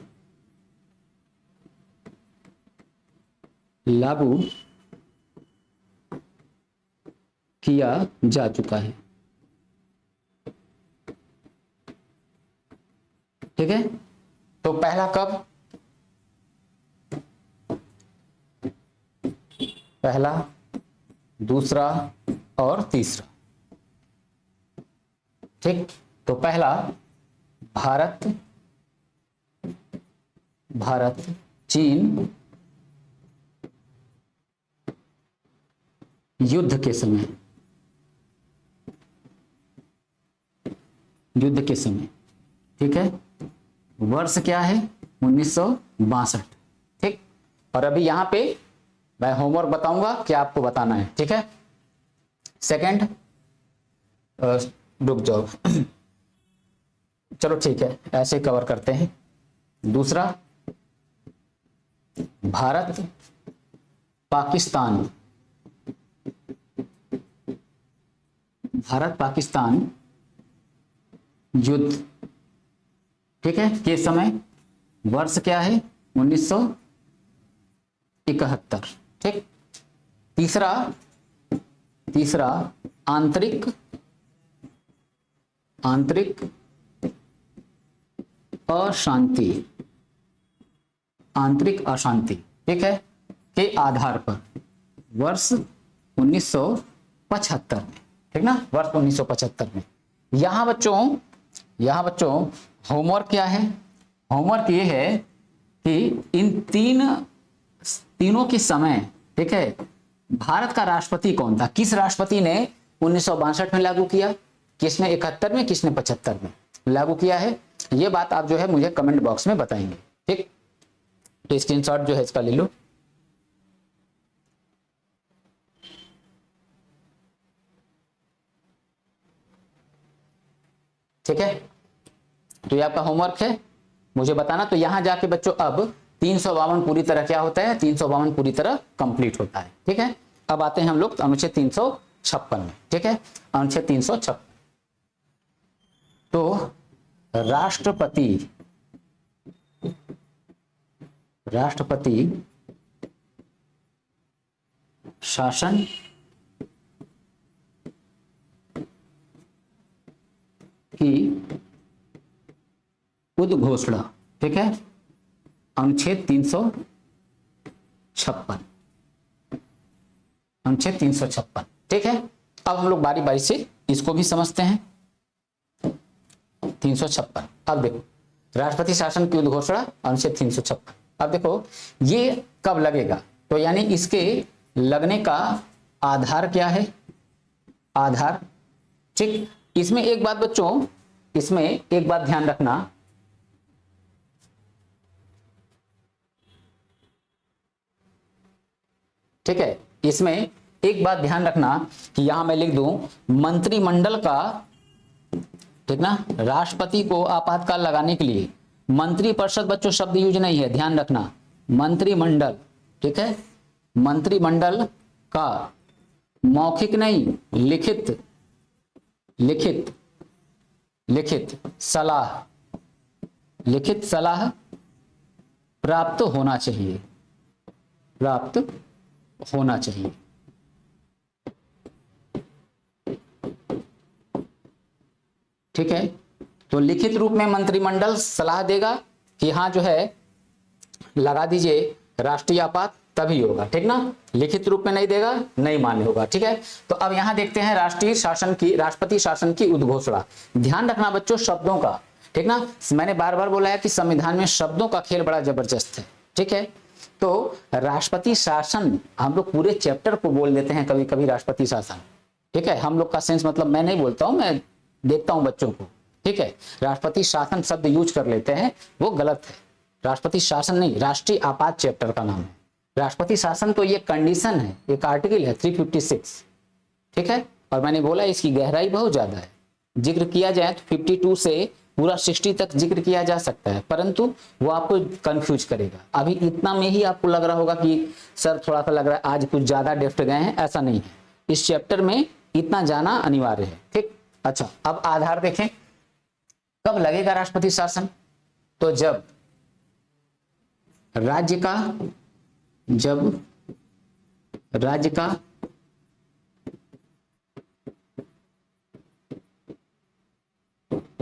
लागू किया जा चुका है। ठीक है, तो पहला कब, पहला, दूसरा और तीसरा। ठीक, तो पहला भारत चीन युद्ध के समय। ठीक है, वर्ष क्या है 1962। ठीक, और अभी यहां पे मैं होमवर्क बताऊंगा क्या आपको बताना है। ठीक है, सेकंड, रुक जाओ चलो ठीक है ऐसे कवर करते हैं। दूसरा, भारत पाकिस्तान युद्ध, ठीक है, के समय वर्ष क्या है 1971। ठीक, तीसरा आंतरिक अशांति, ठीक है, के आधार पर वर्ष 1975 में। ठीक ना, वर्ष 1975 में। यहां बच्चों होमवर्क क्या है, होमवर्क ये है कि इन तीनों के समय, ठीक है, भारत का राष्ट्रपति कौन था, किस राष्ट्रपति ने 1962 में लागू किया, किसने 71 में, किसने 75 में लागू किया है, ये बात आप जो है मुझे कमेंट बॉक्स में बताएंगे। ठीक, तो स्क्रीनशॉट जो है इसका ले लो। ठीक है, तो ये आपका होमवर्क है, मुझे बताना। तो यहां जाके बच्चों अब 352 पूरी तरह क्या होता है, 352 पूरी तरह कंप्लीट होता है। ठीक है, अब आते हैं हम लोग अनुच्छेद 356 में। ठीक है, अनुच्छेद 356 तो राष्ट्रपति शासन की उद्घोषणा, ठीक है, अनुच्छेद 356, अनुच्छेद 356, ठीक है। अब हम लोग बारी बारी से इसको भी समझते हैं। 356, अब देखो राष्ट्रपति शासन की उद्घोषणा अनुच्छेद 356। अब देखो ये कब लगेगा, तो यानी इसके लगने का आधार क्या है, आधार, ठीक। इसमें एक बात बच्चों, इसमें एक बात ध्यान रखना, ठीक है, इसमें एक बात ध्यान रखना कि यहां मैं लिख दूं मंत्रिमंडल का, ठीक ना, राष्ट्रपति को आपातकाल लगाने के लिए मंत्रिपरिषद, बच्चों शब्द यूज नहीं है, ध्यान रखना, मंत्रिमंडल, ठीक है, मंत्रिमंडल का मौखिक नहीं, लिखित सलाह प्राप्त होना चाहिए, ठीक है। तो लिखित रूप में मंत्रिमंडल सलाह देगा कि हाँ जो है लगा दीजिए राष्ट्रीय आपात, तभी होगा, ठीक ना, लिखित रूप में नहीं देगा, नहीं मान्य होगा, ठीक है। तो अब यहां देखते हैं राष्ट्रपति शासन की उद्घोषणा। ध्यान रखना बच्चों शब्दों का, ठीक ना, मैंने बार बार बोला है कि संविधान में शब्दों का खेल बड़ा जबरदस्त है, ठीक है। तो राष्ट्रपति शासन, हम लोग पूरे चैप्टर को बोल देते हैं कभी कभी राष्ट्रपति शासन, ठीक है, हम लोग का सेंस मतलब मैं नहीं बोलता हूं, मैं देखता हूं बच्चों को, ठीक है। राष्ट्रपति शासन शब्द यूज कर लेते हैं, वो गलत है, राष्ट्रपति शासन नहीं, राष्ट्रीय आपात चैप्टर का नाम है। राष्ट्रपति शासन तो ये कंडीशन है, एक आर्टिकल है 356, ठीक है। और मैंने बोला इसकी गहराई बहुत ज्यादा है, जिक्र किया जाए तो 52 से पूरा 60 तक जिक्र किया जा सकता है, परंतु वो आपको कंफ्यूज करेगा। अभी इतना में ही आपको लग रहा होगा कि सर थोड़ा सा लग रहा है आज कुछ ज्यादा डेप्थ गए हैं, ऐसा नहीं है, इस चैप्टर में इतना जाना अनिवार्य है, ठीक। अच्छा, अब आधार देखें, कब लगेगा राष्ट्रपति शासन, तो जब राज्य का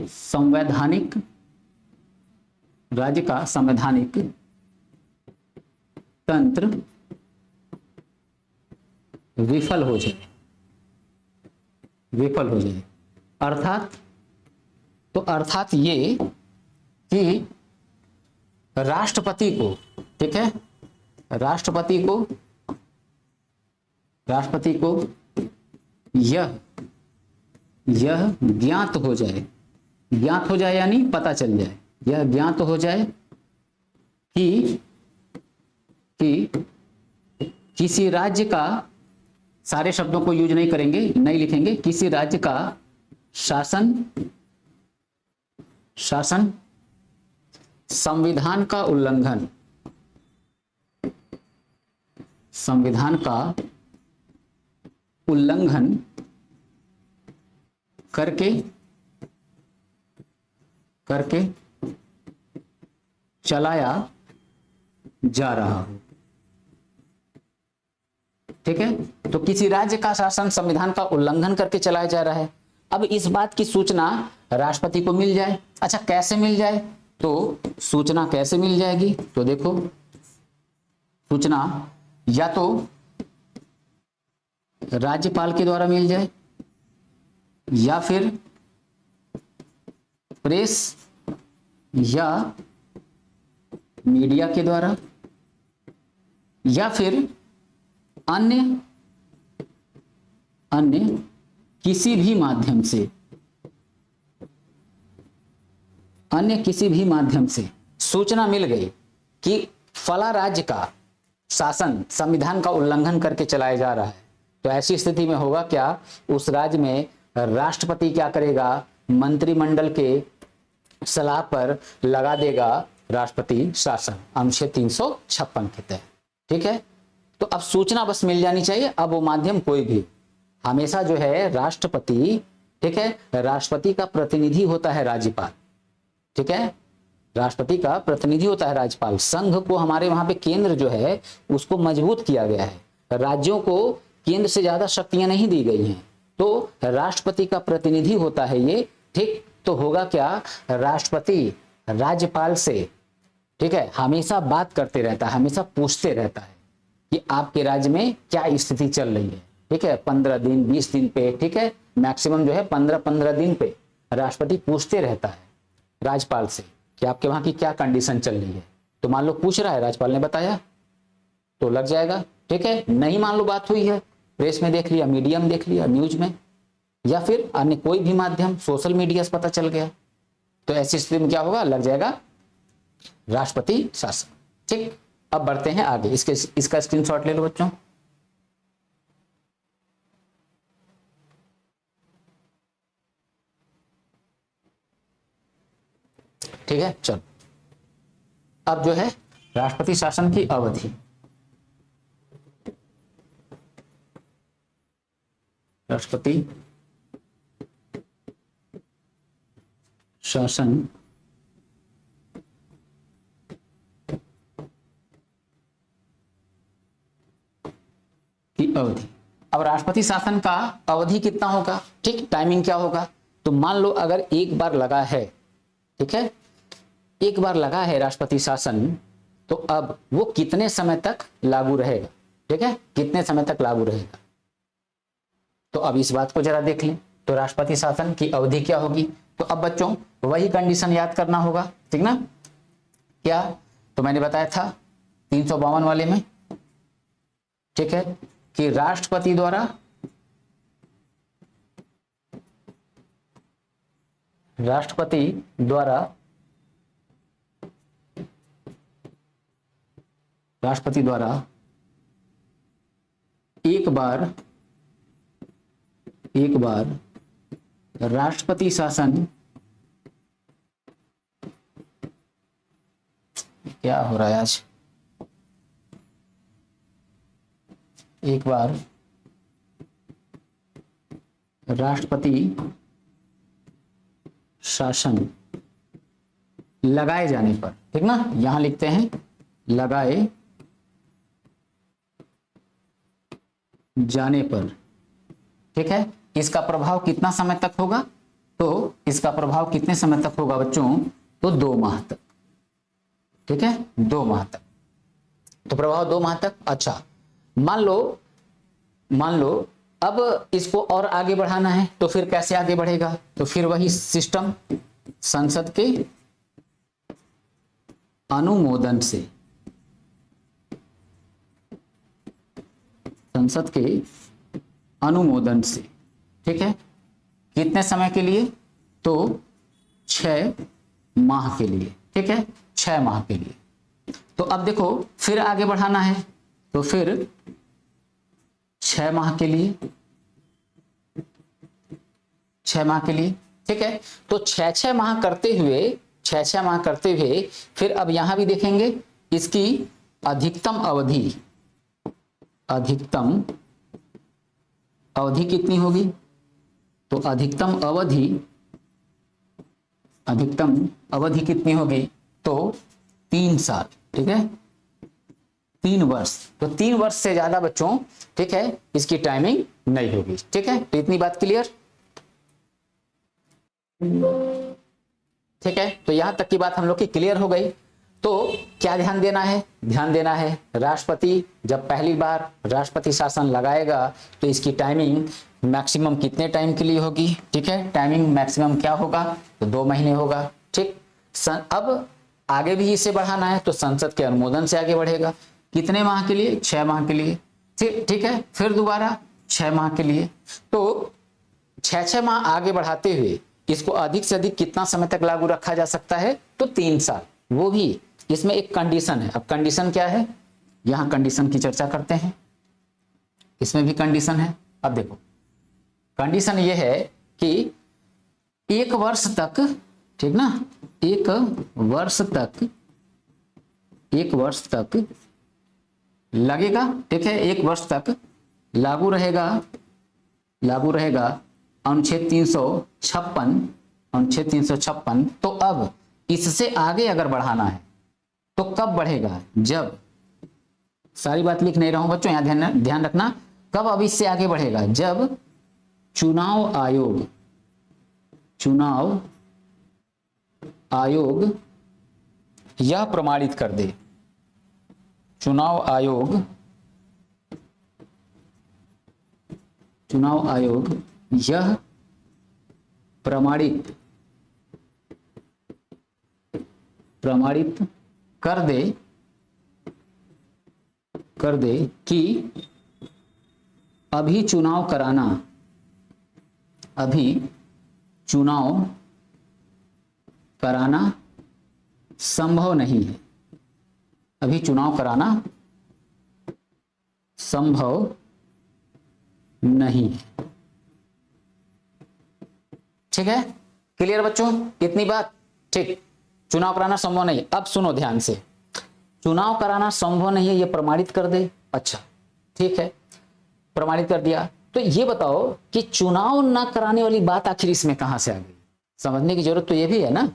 संवैधानिक तंत्र विफल हो जाए, अर्थात ये कि राष्ट्रपति को, ठीक है, राष्ट्रपति को यह ज्ञात हो जाए यानी पता चल जाए, यह ज्ञात हो जाए कि किसी राज्य का, सारे शब्दों को यूज नहीं करेंगे, नहीं लिखेंगे, किसी राज्य का शासन संविधान का उल्लंघन करके चलाया जा रहा हो, ठीक है। तो किसी राज्य का शासन संविधान का उल्लंघन करके चलाया जा रहा है। अब इस बात की सूचना राष्ट्रपति को मिल जाए, अच्छा कैसे मिल जाए, तो सूचना कैसे मिल जाएगी, तो देखो सूचना या तो राज्यपाल के द्वारा मिल जाए, या फिर प्रेस या मीडिया के द्वारा, या फिर अन्य किसी भी माध्यम से सूचना मिल गई कि फला राज्य का शासन संविधान का उल्लंघन करके चलाया जा रहा है, तो ऐसी स्थिति में होगा क्या, उस राज्य में राष्ट्रपति क्या करेगा, मंत्रिमंडल के सलाह पर लगा देगा राष्ट्रपति शासन, अनुच्छेद 356 के तहत, ठीक है। तो अब सूचना बस मिल जानी चाहिए, अब वो माध्यम कोई भी, हमेशा जो है राष्ट्रपति ठीक है, राष्ट्रपति का प्रतिनिधि होता है राज्यपाल, ठीक है, राष्ट्रपति का प्रतिनिधि होता है राज्यपाल। संघ को हमारे वहां पे केंद्र जो है उसको मजबूत किया गया है, राज्यों को केंद्र से ज्यादा शक्तियां नहीं दी गई हैं, तो राष्ट्रपति का प्रतिनिधि होता है ये, ठीक। तो होगा क्या, राष्ट्रपति राज्यपाल से, ठीक है, हमेशा बात करते रहता है, हमेशा पूछते रहता है कि आपके राज्य में क्या स्थिति चल रही है, ठीक है, 15 दिन 20 दिन पे, ठीक है, मैक्सिमम जो है 15-15 दिन पे राष्ट्रपति पूछते रहता है राज्यपाल से कि आपके वहां की क्या कंडीशन चल रही है। तो मान लो पूछ रहा है, राज्यपाल ने बताया तो लग जाएगा, ठीक है। नहीं मान लो बात हुई है, प्रेस में देख लिया, मीडिया में देख लिया, न्यूज में, या फिर अन्य कोई भी माध्यम, सोशल मीडिया से पता चल गया, तो ऐसी स्थिति में क्या होगा, लग जाएगा राष्ट्रपति शासन, ठीक। अब बढ़ते हैं आगे, इसका स्क्रीनशॉट ले लो बच्चों। ठीक है, चलो अब जो है राष्ट्रपति शासन की अवधि, राष्ट्रपति शासन की अवधि। अब राष्ट्रपति शासन का अवधि कितना होगा, ठीक, टाइमिंग क्या होगा। तो मान लो अगर एक बार लगा है, ठीक है, एक बार लगा है राष्ट्रपति शासन, तो अब वो कितने समय तक लागू रहेगा, ठीक है, कितने समय तक लागू रहेगा। तो अब इस बात को जरा देख लें, तो राष्ट्रपति शासन की अवधि क्या होगी। तो अब बच्चों वही कंडीशन याद करना होगा, ठीक ना, क्या, तो मैंने बताया था 352 वाले में, ठीक है, कि राष्ट्रपति द्वारा एक बार राष्ट्रपति शासन, क्या हो रहा है आज, एक बार राष्ट्रपति शासन लगाए जाने पर, ठीक ना, यहां लिखते हैं लगाए जाने पर, ठीक है, इसका प्रभाव कितना समय तक होगा। तो इसका प्रभाव कितने समय तक होगा बच्चों, तो 2 माह तक, ठीक है, 2 माह तक, तो प्रभाव 2 माह तक। अच्छा मान लो अब इसको और आगे बढ़ाना है, तो फिर कैसे आगे बढ़ेगा, तो फिर वही सिस्टम, संसद के अनुमोदन से, संसद के अनुमोदन से, ठीक है, कितने समय के लिए, तो 6 माह के लिए, ठीक है, 6 माह के लिए। तो अब देखो फिर आगे बढ़ाना है, तो फिर 6 माह के लिए, 6 माह के लिए, ठीक है। तो 6 माह करते हुए, 6 माह करते हुए फिर अब यहां भी देखेंगे इसकी अधिकतम अवधि, अधिकतम अवधि कितनी होगी, तो अधिकतम अवधि कितनी होगी, तो 3 साल, ठीक है, 3 वर्ष। तो 3 वर्ष से ज्यादा बच्चों, ठीक है, इसकी टाइमिंग नहीं होगी, ठीक है। तो इतनी बात क्लियर, ठीक है। तो यहां तक की बात हम लोग की क्लियर हो गई। तो क्या ध्यान देना है, ध्यान देना है राष्ट्रपति जब पहली बार राष्ट्रपति शासन लगाएगा तो इसकी टाइमिंग मैक्सिमम कितने टाइम के लिए होगी, ठीक है, टाइमिंग मैक्सिमम क्या होगा, तो 2 महीने होगा, ठीक। अब आगे भी इसे बढ़ाना है तो संसद के अनुमोदन से आगे बढ़ेगा, कितने माह के लिए, 6 माह के लिए, ठीक है, फिर दोबारा 6 माह के लिए। तो 6 माह आगे बढ़ाते हुए इसको अधिक से अधिक कितना समय तक लागू रखा जा सकता है, तो 3 साल। वो भी इसमें एक कंडीशन है। अब कंडीशन क्या है, यहां कंडीशन की चर्चा करते हैं, इसमें भी कंडीशन है। अब देखो कंडीशन ये है कि 1 वर्ष तक, ठीक ना, 1 वर्ष तक लगेगा, ठीक है, 1 वर्ष तक लागू रहेगा अनुच्छेद 356, तो अब इससे आगे अगर बढ़ाना है तो कब बढ़ेगा? जब, सारी बात लिख नहीं रहा हूं बच्चों, यहां ध्यान रखना, कब अब इससे आगे बढ़ेगा? जब चुनाव आयोग यह प्रमाणित कर दे, चुनाव आयोग यह प्रमाणित कर दे कि अभी चुनाव कराना संभव नहीं है, अभी चुनाव कराना संभव नहीं है। ठीक है, क्लियर बच्चों, इतनी बात? ठीक, चुनाव कराना संभव नहीं। अब सुनो ध्यान से, चुनाव कराना संभव नहीं है ये प्रमाणित कर दे। अच्छा ठीक है, प्रमाणित कर दिया, तो ये बताओ कि चुनाव न कराने वाली बात आखिर इसमें कहां से आ गई? समझने की जरूरत तो ये भी है ना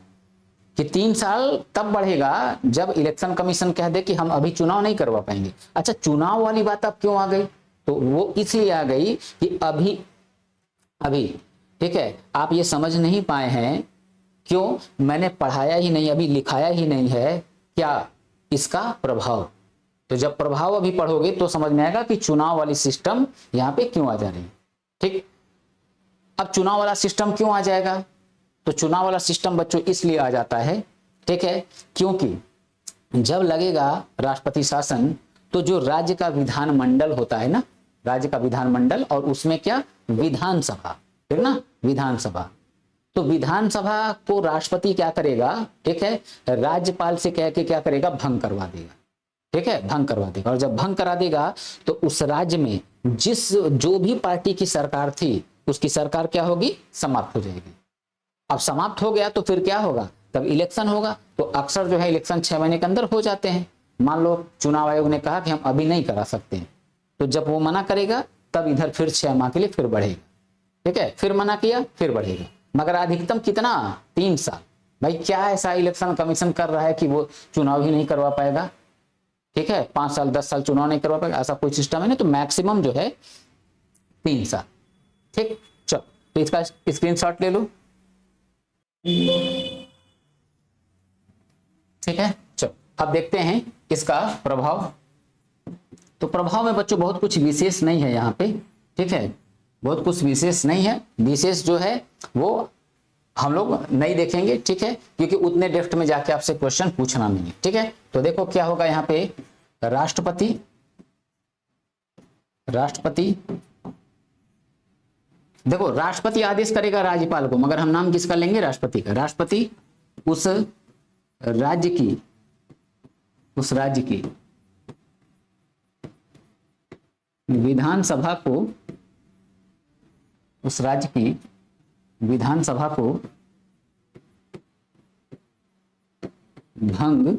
कि 3 साल तब बढ़ेगा जब इलेक्शन कमीशन कह दे कि हम अभी चुनाव नहीं करवा पाएंगे। अच्छा, चुनाव वाली बात अब क्यों आ गई? तो वो इसलिए आ गई कि अभी, ठीक है, आप ये समझ नहीं पाए हैं, क्यों? मैंने पढ़ाया ही नहीं, अभी लिखाया ही नहीं है क्या इसका प्रभाव। तो जब प्रभाव अभी पढ़ोगे तो समझ में आएगा कि चुनाव वाली सिस्टम यहाँ पे क्यों आ जा रही है। ठीक, अब चुनाव वाला सिस्टम क्यों आ जाएगा? तो चुनाव वाला सिस्टम बच्चों इसलिए आ जाता है, ठीक है, क्योंकि जब लगेगा राष्ट्रपति शासन तो जो राज्य का विधानमंडल होता है ना, राज्य का विधानमंडल, और उसमें क्या, विधानसभा, ठीक ना, विधानसभा, तो विधानसभा को राष्ट्रपति क्या करेगा, ठीक है, राज्यपाल से कह के क्या करेगा, भंग करवा देगा। ठीक है, भंग करवा देगा, और जब भंग करा देगा तो उस राज्य में जो भी पार्टी की सरकार थी उसकी सरकार क्या होगी, समाप्त हो जाएगी। अब समाप्त हो गया तो फिर क्या होगा, तब इलेक्शन होगा। तो अक्सर जो है इलेक्शन 6 महीने के अंदर हो जाते हैं। मान लो चुनाव आयोग ने कहा कि हम अभी नहीं करा सकते हैं, तो जब वो मना करेगा तब इधर फिर 6 माह के लिए फिर बढ़ेगा। ठीक है, फिर मना किया फिर बढ़ेगा, मगर अधिकतम कितना, 3 साल। भाई क्या ऐसा इलेक्शन कमीशन कर रहा है कि वो चुनाव ही नहीं करवा पाएगा? ठीक है, 5 साल 10 साल चुनाव नहीं करवा पाएगा, ऐसा कोई सिस्टम है नहीं। तो मैक्सिमम जो है 3 साल। ठीक, चलो तो इसका स्क्रीनशॉट ले लो। ठीक है, चलो अब देखते हैं इसका प्रभाव। तो प्रभाव में बच्चों बहुत कुछ विशेष नहीं है यहाँ पे। ठीक है, बहुत कुछ विशेष नहीं है, विशेष जो है वो हम लोग नहीं देखेंगे। ठीक है, क्योंकि उतने डेप्थ में जाके आपसे क्वेश्चन पूछना नहीं है। ठीक है, तो देखो क्या होगा यहाँ पे, राष्ट्रपति देखो, राष्ट्रपति आदेश करेगा राज्यपाल को, मगर हम नाम किसका लेंगे, राष्ट्रपति का। राष्ट्रपति उस राज्य की विधानसभा को, उस राज्य की विधानसभा को भंग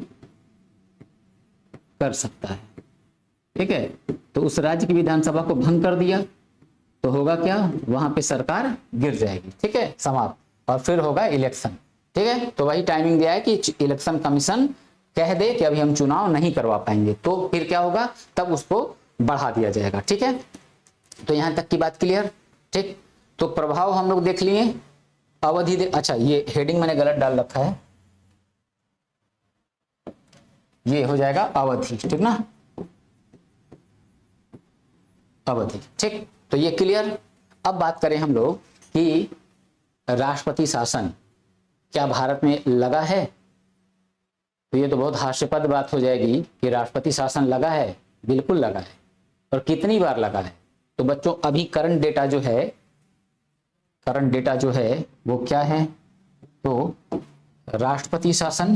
कर सकता है। ठीक है, तो उस राज्य की विधानसभा को भंग कर दिया तो होगा क्या, वहां पे सरकार गिर जाएगी। ठीक है, समाप्त, और फिर होगा इलेक्शन। ठीक है, तो वही टाइमिंग दिया है कि इलेक्शन कमीशन कह दे कि अभी हम चुनाव नहीं करवा पाएंगे, तो फिर क्या होगा, तब उसको बढ़ा दिया जाएगा। ठीक है, तो यहां तक की बात क्लियर। ठीक, तो प्रभाव हम लोग देख लिए, अवधि अच्छा ये हेडिंग मैंने गलत डाल रखा है, ये हो जाएगा अवधि। ठीक ना, अवधि। ठीक, तो ये क्लियर। अब बात करें हम लोग कि राष्ट्रपति शासन क्या भारत में लगा है, तो ये तो बहुत हास्यास्पद बात हो जाएगी कि राष्ट्रपति शासन लगा है। बिल्कुल लगा है, और कितनी बार लगा है। तो बच्चों अभी करंट डेटा जो है वो क्या है, तो राष्ट्रपति शासन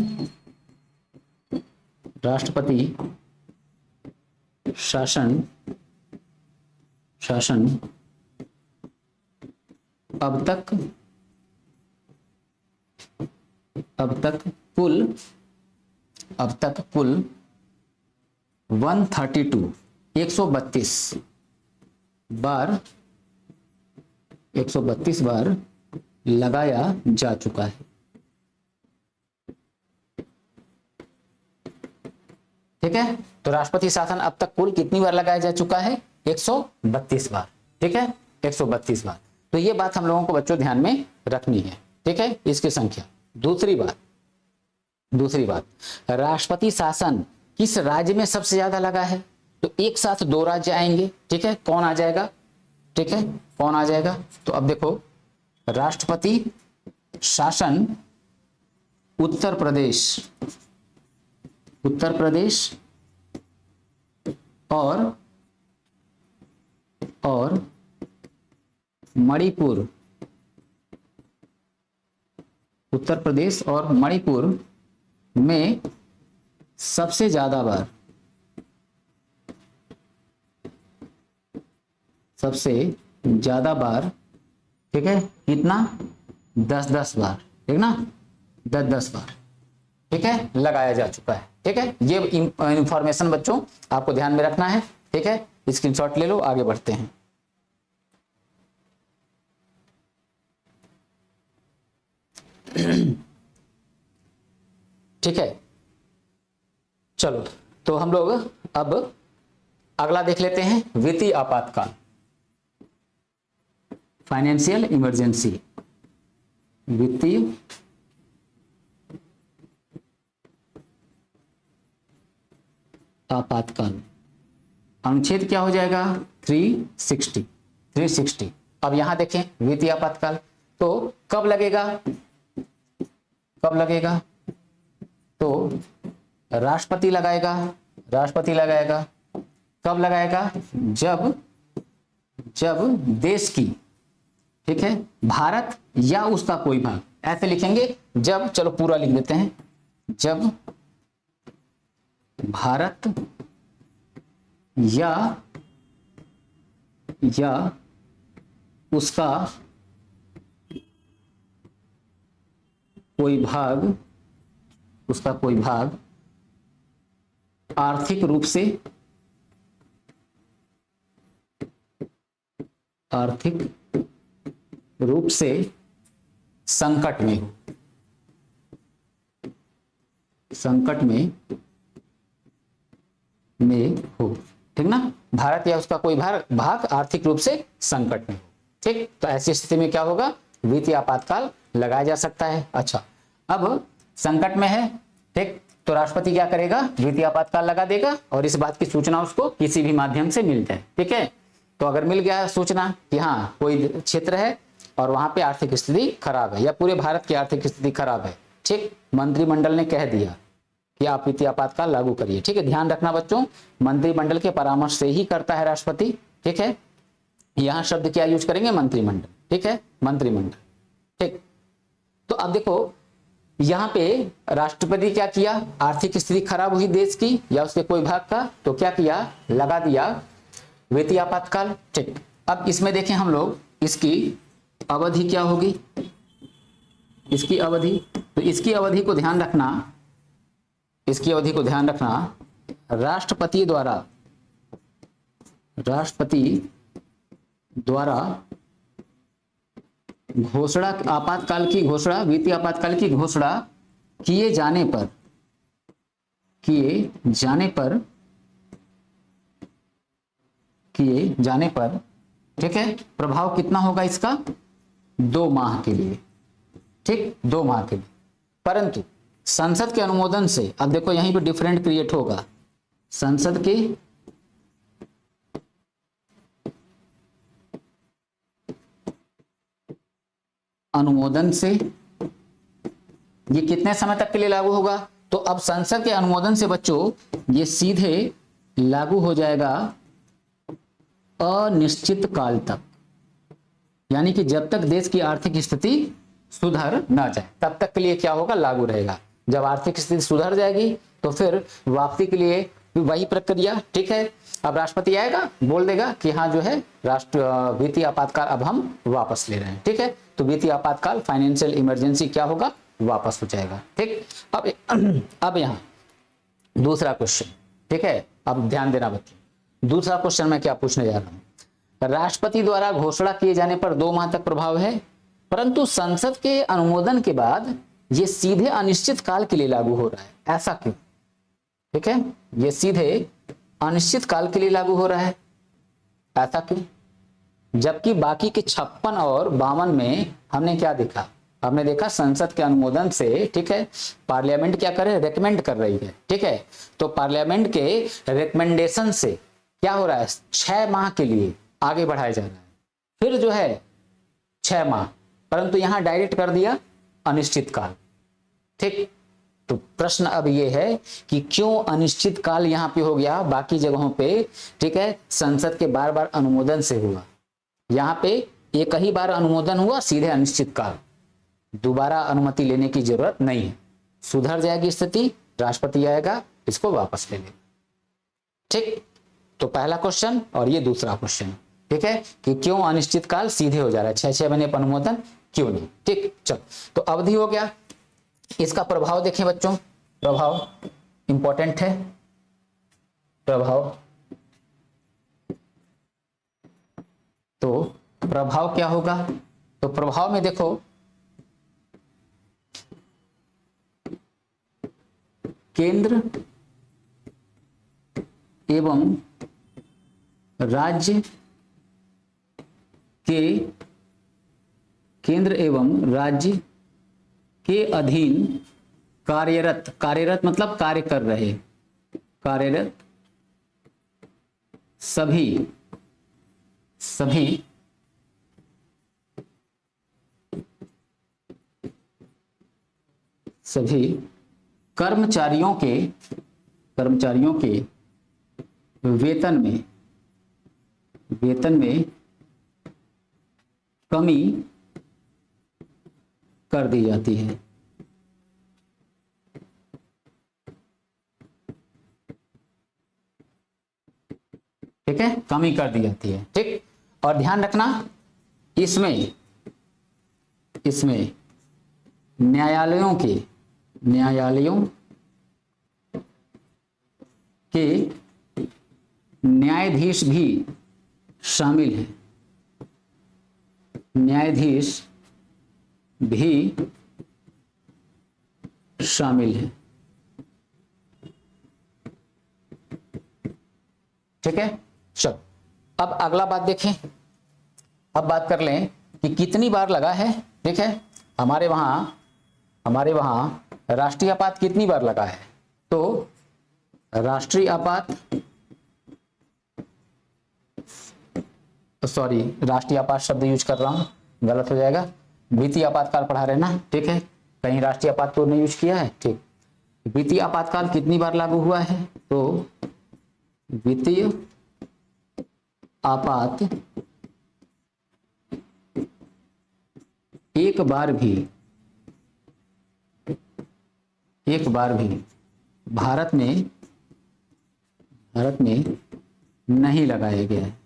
अब तक कुल 132 बार 132 बार लगाया जा चुका है। ठीक है, तो राष्ट्रपति शासन अब तक कुल कितनी बार लगाया जा चुका है? 132 बार। ठीक है, 132 बार। तो ये बात हम लोगों को बच्चों ध्यान में रखनी है। ठीक है, इसकी संख्या। दूसरी बात, राष्ट्रपति शासन किस राज्य में सबसे ज्यादा लगा है? तो एक साथ दो राज्य आएंगे। ठीक है, कौन आ जाएगा? ठीक है, कौन आ जाएगा? तो अब देखो, राष्ट्रपति शासन उत्तर प्रदेश और मणिपुर, उत्तर प्रदेश और मणिपुर में सबसे ज्यादा बार, ठीक है, कितना? 10-10 बार। ठीक ना, 10-10 बार। ठीक है, लगाया जा चुका है। ठीक है, ये इंफॉर्मेशन बच्चों आपको ध्यान में रखना है। ठीक है, स्क्रीनशॉट ले लो, आगे बढ़ते हैं। ठीक है, चलो तो हम लोग अब अगला देख लेते हैं, वित्तीय आपातकाल, फाइनेंशियल इमरजेंसी। वित्तीय आपातकाल, अनुच्छेद क्या हो जाएगा? 360। अब यहां देखें, वित्तीय आपातकाल तो कब लगेगा? तो राष्ट्रपति लगाएगा। कब लगाएगा? जब देश की, ठीक है, भारत या उसका कोई भाग, ऐसे लिखेंगे जब, चलो पूरा लिख देते हैं, जब भारत या उसका कोई भाग आर्थिक रूप से संकट में हो। ठीक ना, भारत या उसका कोई भाग आर्थिक रूप से संकट में हो। ठीक, तो ऐसी स्थिति में क्या होगा? वित्तीय आपातकाल लगाया जा सकता है। अच्छा, अब संकट में है, ठीक, तो राष्ट्रपति क्या करेगा? वित्तीय आपातकाल लगा देगा और इस बात की सूचना उसको किसी भी माध्यम से मिल जाए। ठीक है, तो अगर मिल गया सूचना कि हाँ कोई क्षेत्र है और वहां पे आर्थिक स्थिति खराब है या पूरे भारत की आर्थिक स्थिति खराब है, ठीक, मंत्रिमंडल ने कह दिया कि आप वित्तीय आपातकाल लागू करिए। ठीक है, ध्यान रखना बच्चों, मंत्रिमंडल के परामर्श से ही करता है राष्ट्रपति। ठीक है, यहां शब्द क्या यूज करेंगे? मंत्रिमंडल। ठीक है, मंत्रिमंडल। ठीक, तो अब देखो यहां पे राष्ट्रपति क्या किया? आर्थिक स्थिति खराब हुई देश की या उसके कोई भाग का, तो क्या किया? लगा दिया वित्तीय आपातकाल। ठीक, अब इसमें देखें हम लोग, इसकी अवधि क्या होगी? इसकी अवधि, तो इसकी अवधि को ध्यान रखना, राष्ट्रपति द्वारा घोषणा, आपातकाल की घोषणा, वित्तीय आपातकाल की घोषणा किए जाने पर, ठीक है, प्रभाव कितना होगा इसका? 2 माह के लिए। ठीक, 2 माह के लिए। परंतु संसद के अनुमोदन से, अब देखो यहीं पे डिफरेंट क्रिएट होगा, संसद के अनुमोदन से ये कितने समय तक के लिए लागू होगा? तो अब संसद के अनुमोदन से बच्चों ये सीधे लागू हो जाएगा अनिश्चित काल तक, यानी कि जब तक देश की आर्थिक स्थिति सुधर ना जाए तब तक के लिए क्या होगा? लागू रहेगा। जब आर्थिक स्थिति सुधर जाएगी तो फिर वापसी के लिए वही प्रक्रिया। ठीक है, अब राष्ट्रपति आएगा, बोल देगा कि हाँ जो है वित्तीय आपातकाल अब हम वापस ले रहे हैं। ठीक है, तो वित्तीय आपातकाल, फाइनेंशियल इमरजेंसी क्या होगा? वापस हो जाएगा। ठीक, अब यहाँ दूसरा क्वेश्चन। ठीक है, अब ध्यान देना बच्चों, दूसरा क्वेश्चन मैं क्या पूछने जा रहा हूँ? राष्ट्रपति द्वारा घोषणा किए जाने पर 2 माह तक प्रभाव है, परंतु संसद के अनुमोदन के बाद ये सीधे अनिश्चित काल के लिए लागू हो रहा है। ऐसा क्यों? ठीक है, ये सीधे अनिश्चित काल के लिए लागू हो रहा है, ऐसा क्यों? जबकि बाकी के 56 और 52 में हमने क्या देखा? हमने देखा संसद के अनुमोदन से, ठीक है, पार्लियामेंट क्या करे? रेकमेंड कर रही है। ठीक है, तो पार्लियामेंट के रिकमेंडेशन से क्या हो रहा है? 6 माह के लिए आगे बढ़ाया जा रहा है। फिर जो है 6 माह, परंतु यहां डायरेक्ट कर दिया अनिश्चित काल। ठीक, तो प्रश्न अब ये है कि क्यों अनिश्चित काल यहां पे हो गया, बाकी जगहों पे ठीक है संसद के बार बार अनुमोदन से हुआ, यहां पे एक ही बार अनुमोदन हुआ, सीधे अनिश्चित काल, दोबारा अनुमति लेने की जरूरत नहीं है। सुधर जाएगी स्थिति, राष्ट्रपति आएगा, इसको वापस ले लेगा। ठीक, तो पहला क्वेश्चन और ये दूसरा क्वेश्चन, ठीक है, कि क्यों अनिश्चित काल सीधे हो जा रहा है, 6 महीने पर अनुमोदन क्यों नहीं। ठीक, चलो, तो अवधि हो गया। इसका प्रभाव देखें बच्चों, प्रभाव इंपॉर्टेंट है। प्रभाव, तो प्रभाव क्या होगा? तो प्रभाव में देखो, केंद्र एवं राज्य के, केंद्र एवं राज्य के अधीन कार्यरत, कार्यरत मतलब कार्य कर रहे, कार्यरत सभी कर्मचारियों के वेतन में कमी कर दी जाती है। ठीक है, कमी कर दी जाती है। ठीक, और ध्यान रखना इसमें न्यायालयों के न्यायाधीश भी शामिल हैं, न्यायाधीश भी शामिल है। ठीक है, चलो अब अगला बात देखें। अब बात कर लें कि कितनी बार लगा है। ठीक है, हमारे वहां राष्ट्रीय आपात कितनी बार लगा है? तो राष्ट्रीय आपात, सॉरी राष्ट्रीय आपात शब्द यूज कर रहा हूं, गलत हो जाएगा, द्वितीय आपातकाल पढ़ा रहे ना। ठीक है, कहीं राष्ट्रीय आपात तो नहीं यूज किया है। ठीक, द्वितीय आपातकाल कितनी बार लागू हुआ है? तो द्वितीय आपात एक बार भी भारत में नहीं लगाया गया है।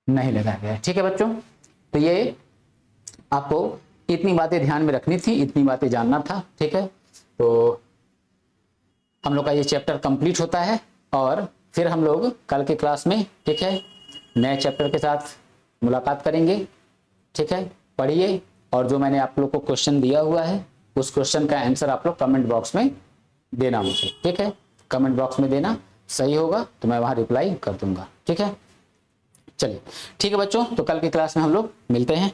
नहीं लगाया गया। ठीक है बच्चों, तो ये आपको इतनी बातें ध्यान में रखनी थी, इतनी बातें जानना था। ठीक है, तो हम लोग का ये चैप्टर कंप्लीट होता है और फिर हम लोग कल के क्लास में, ठीक है, नए चैप्टर के साथ मुलाकात करेंगे। ठीक है, पढ़िए और जो मैंने आप लोग को क्वेश्चन दिया हुआ है उस क्वेश्चन का आंसर आप लोग कमेंट बॉक्स में देना मुझे। ठीक है, कमेंट बॉक्स में देना, सही होगा तो मैं वहां रिप्लाई कर दूंगा। ठीक है, चलिए ठीक है बच्चों, तो कल की क्लास में हम लोग मिलते हैं।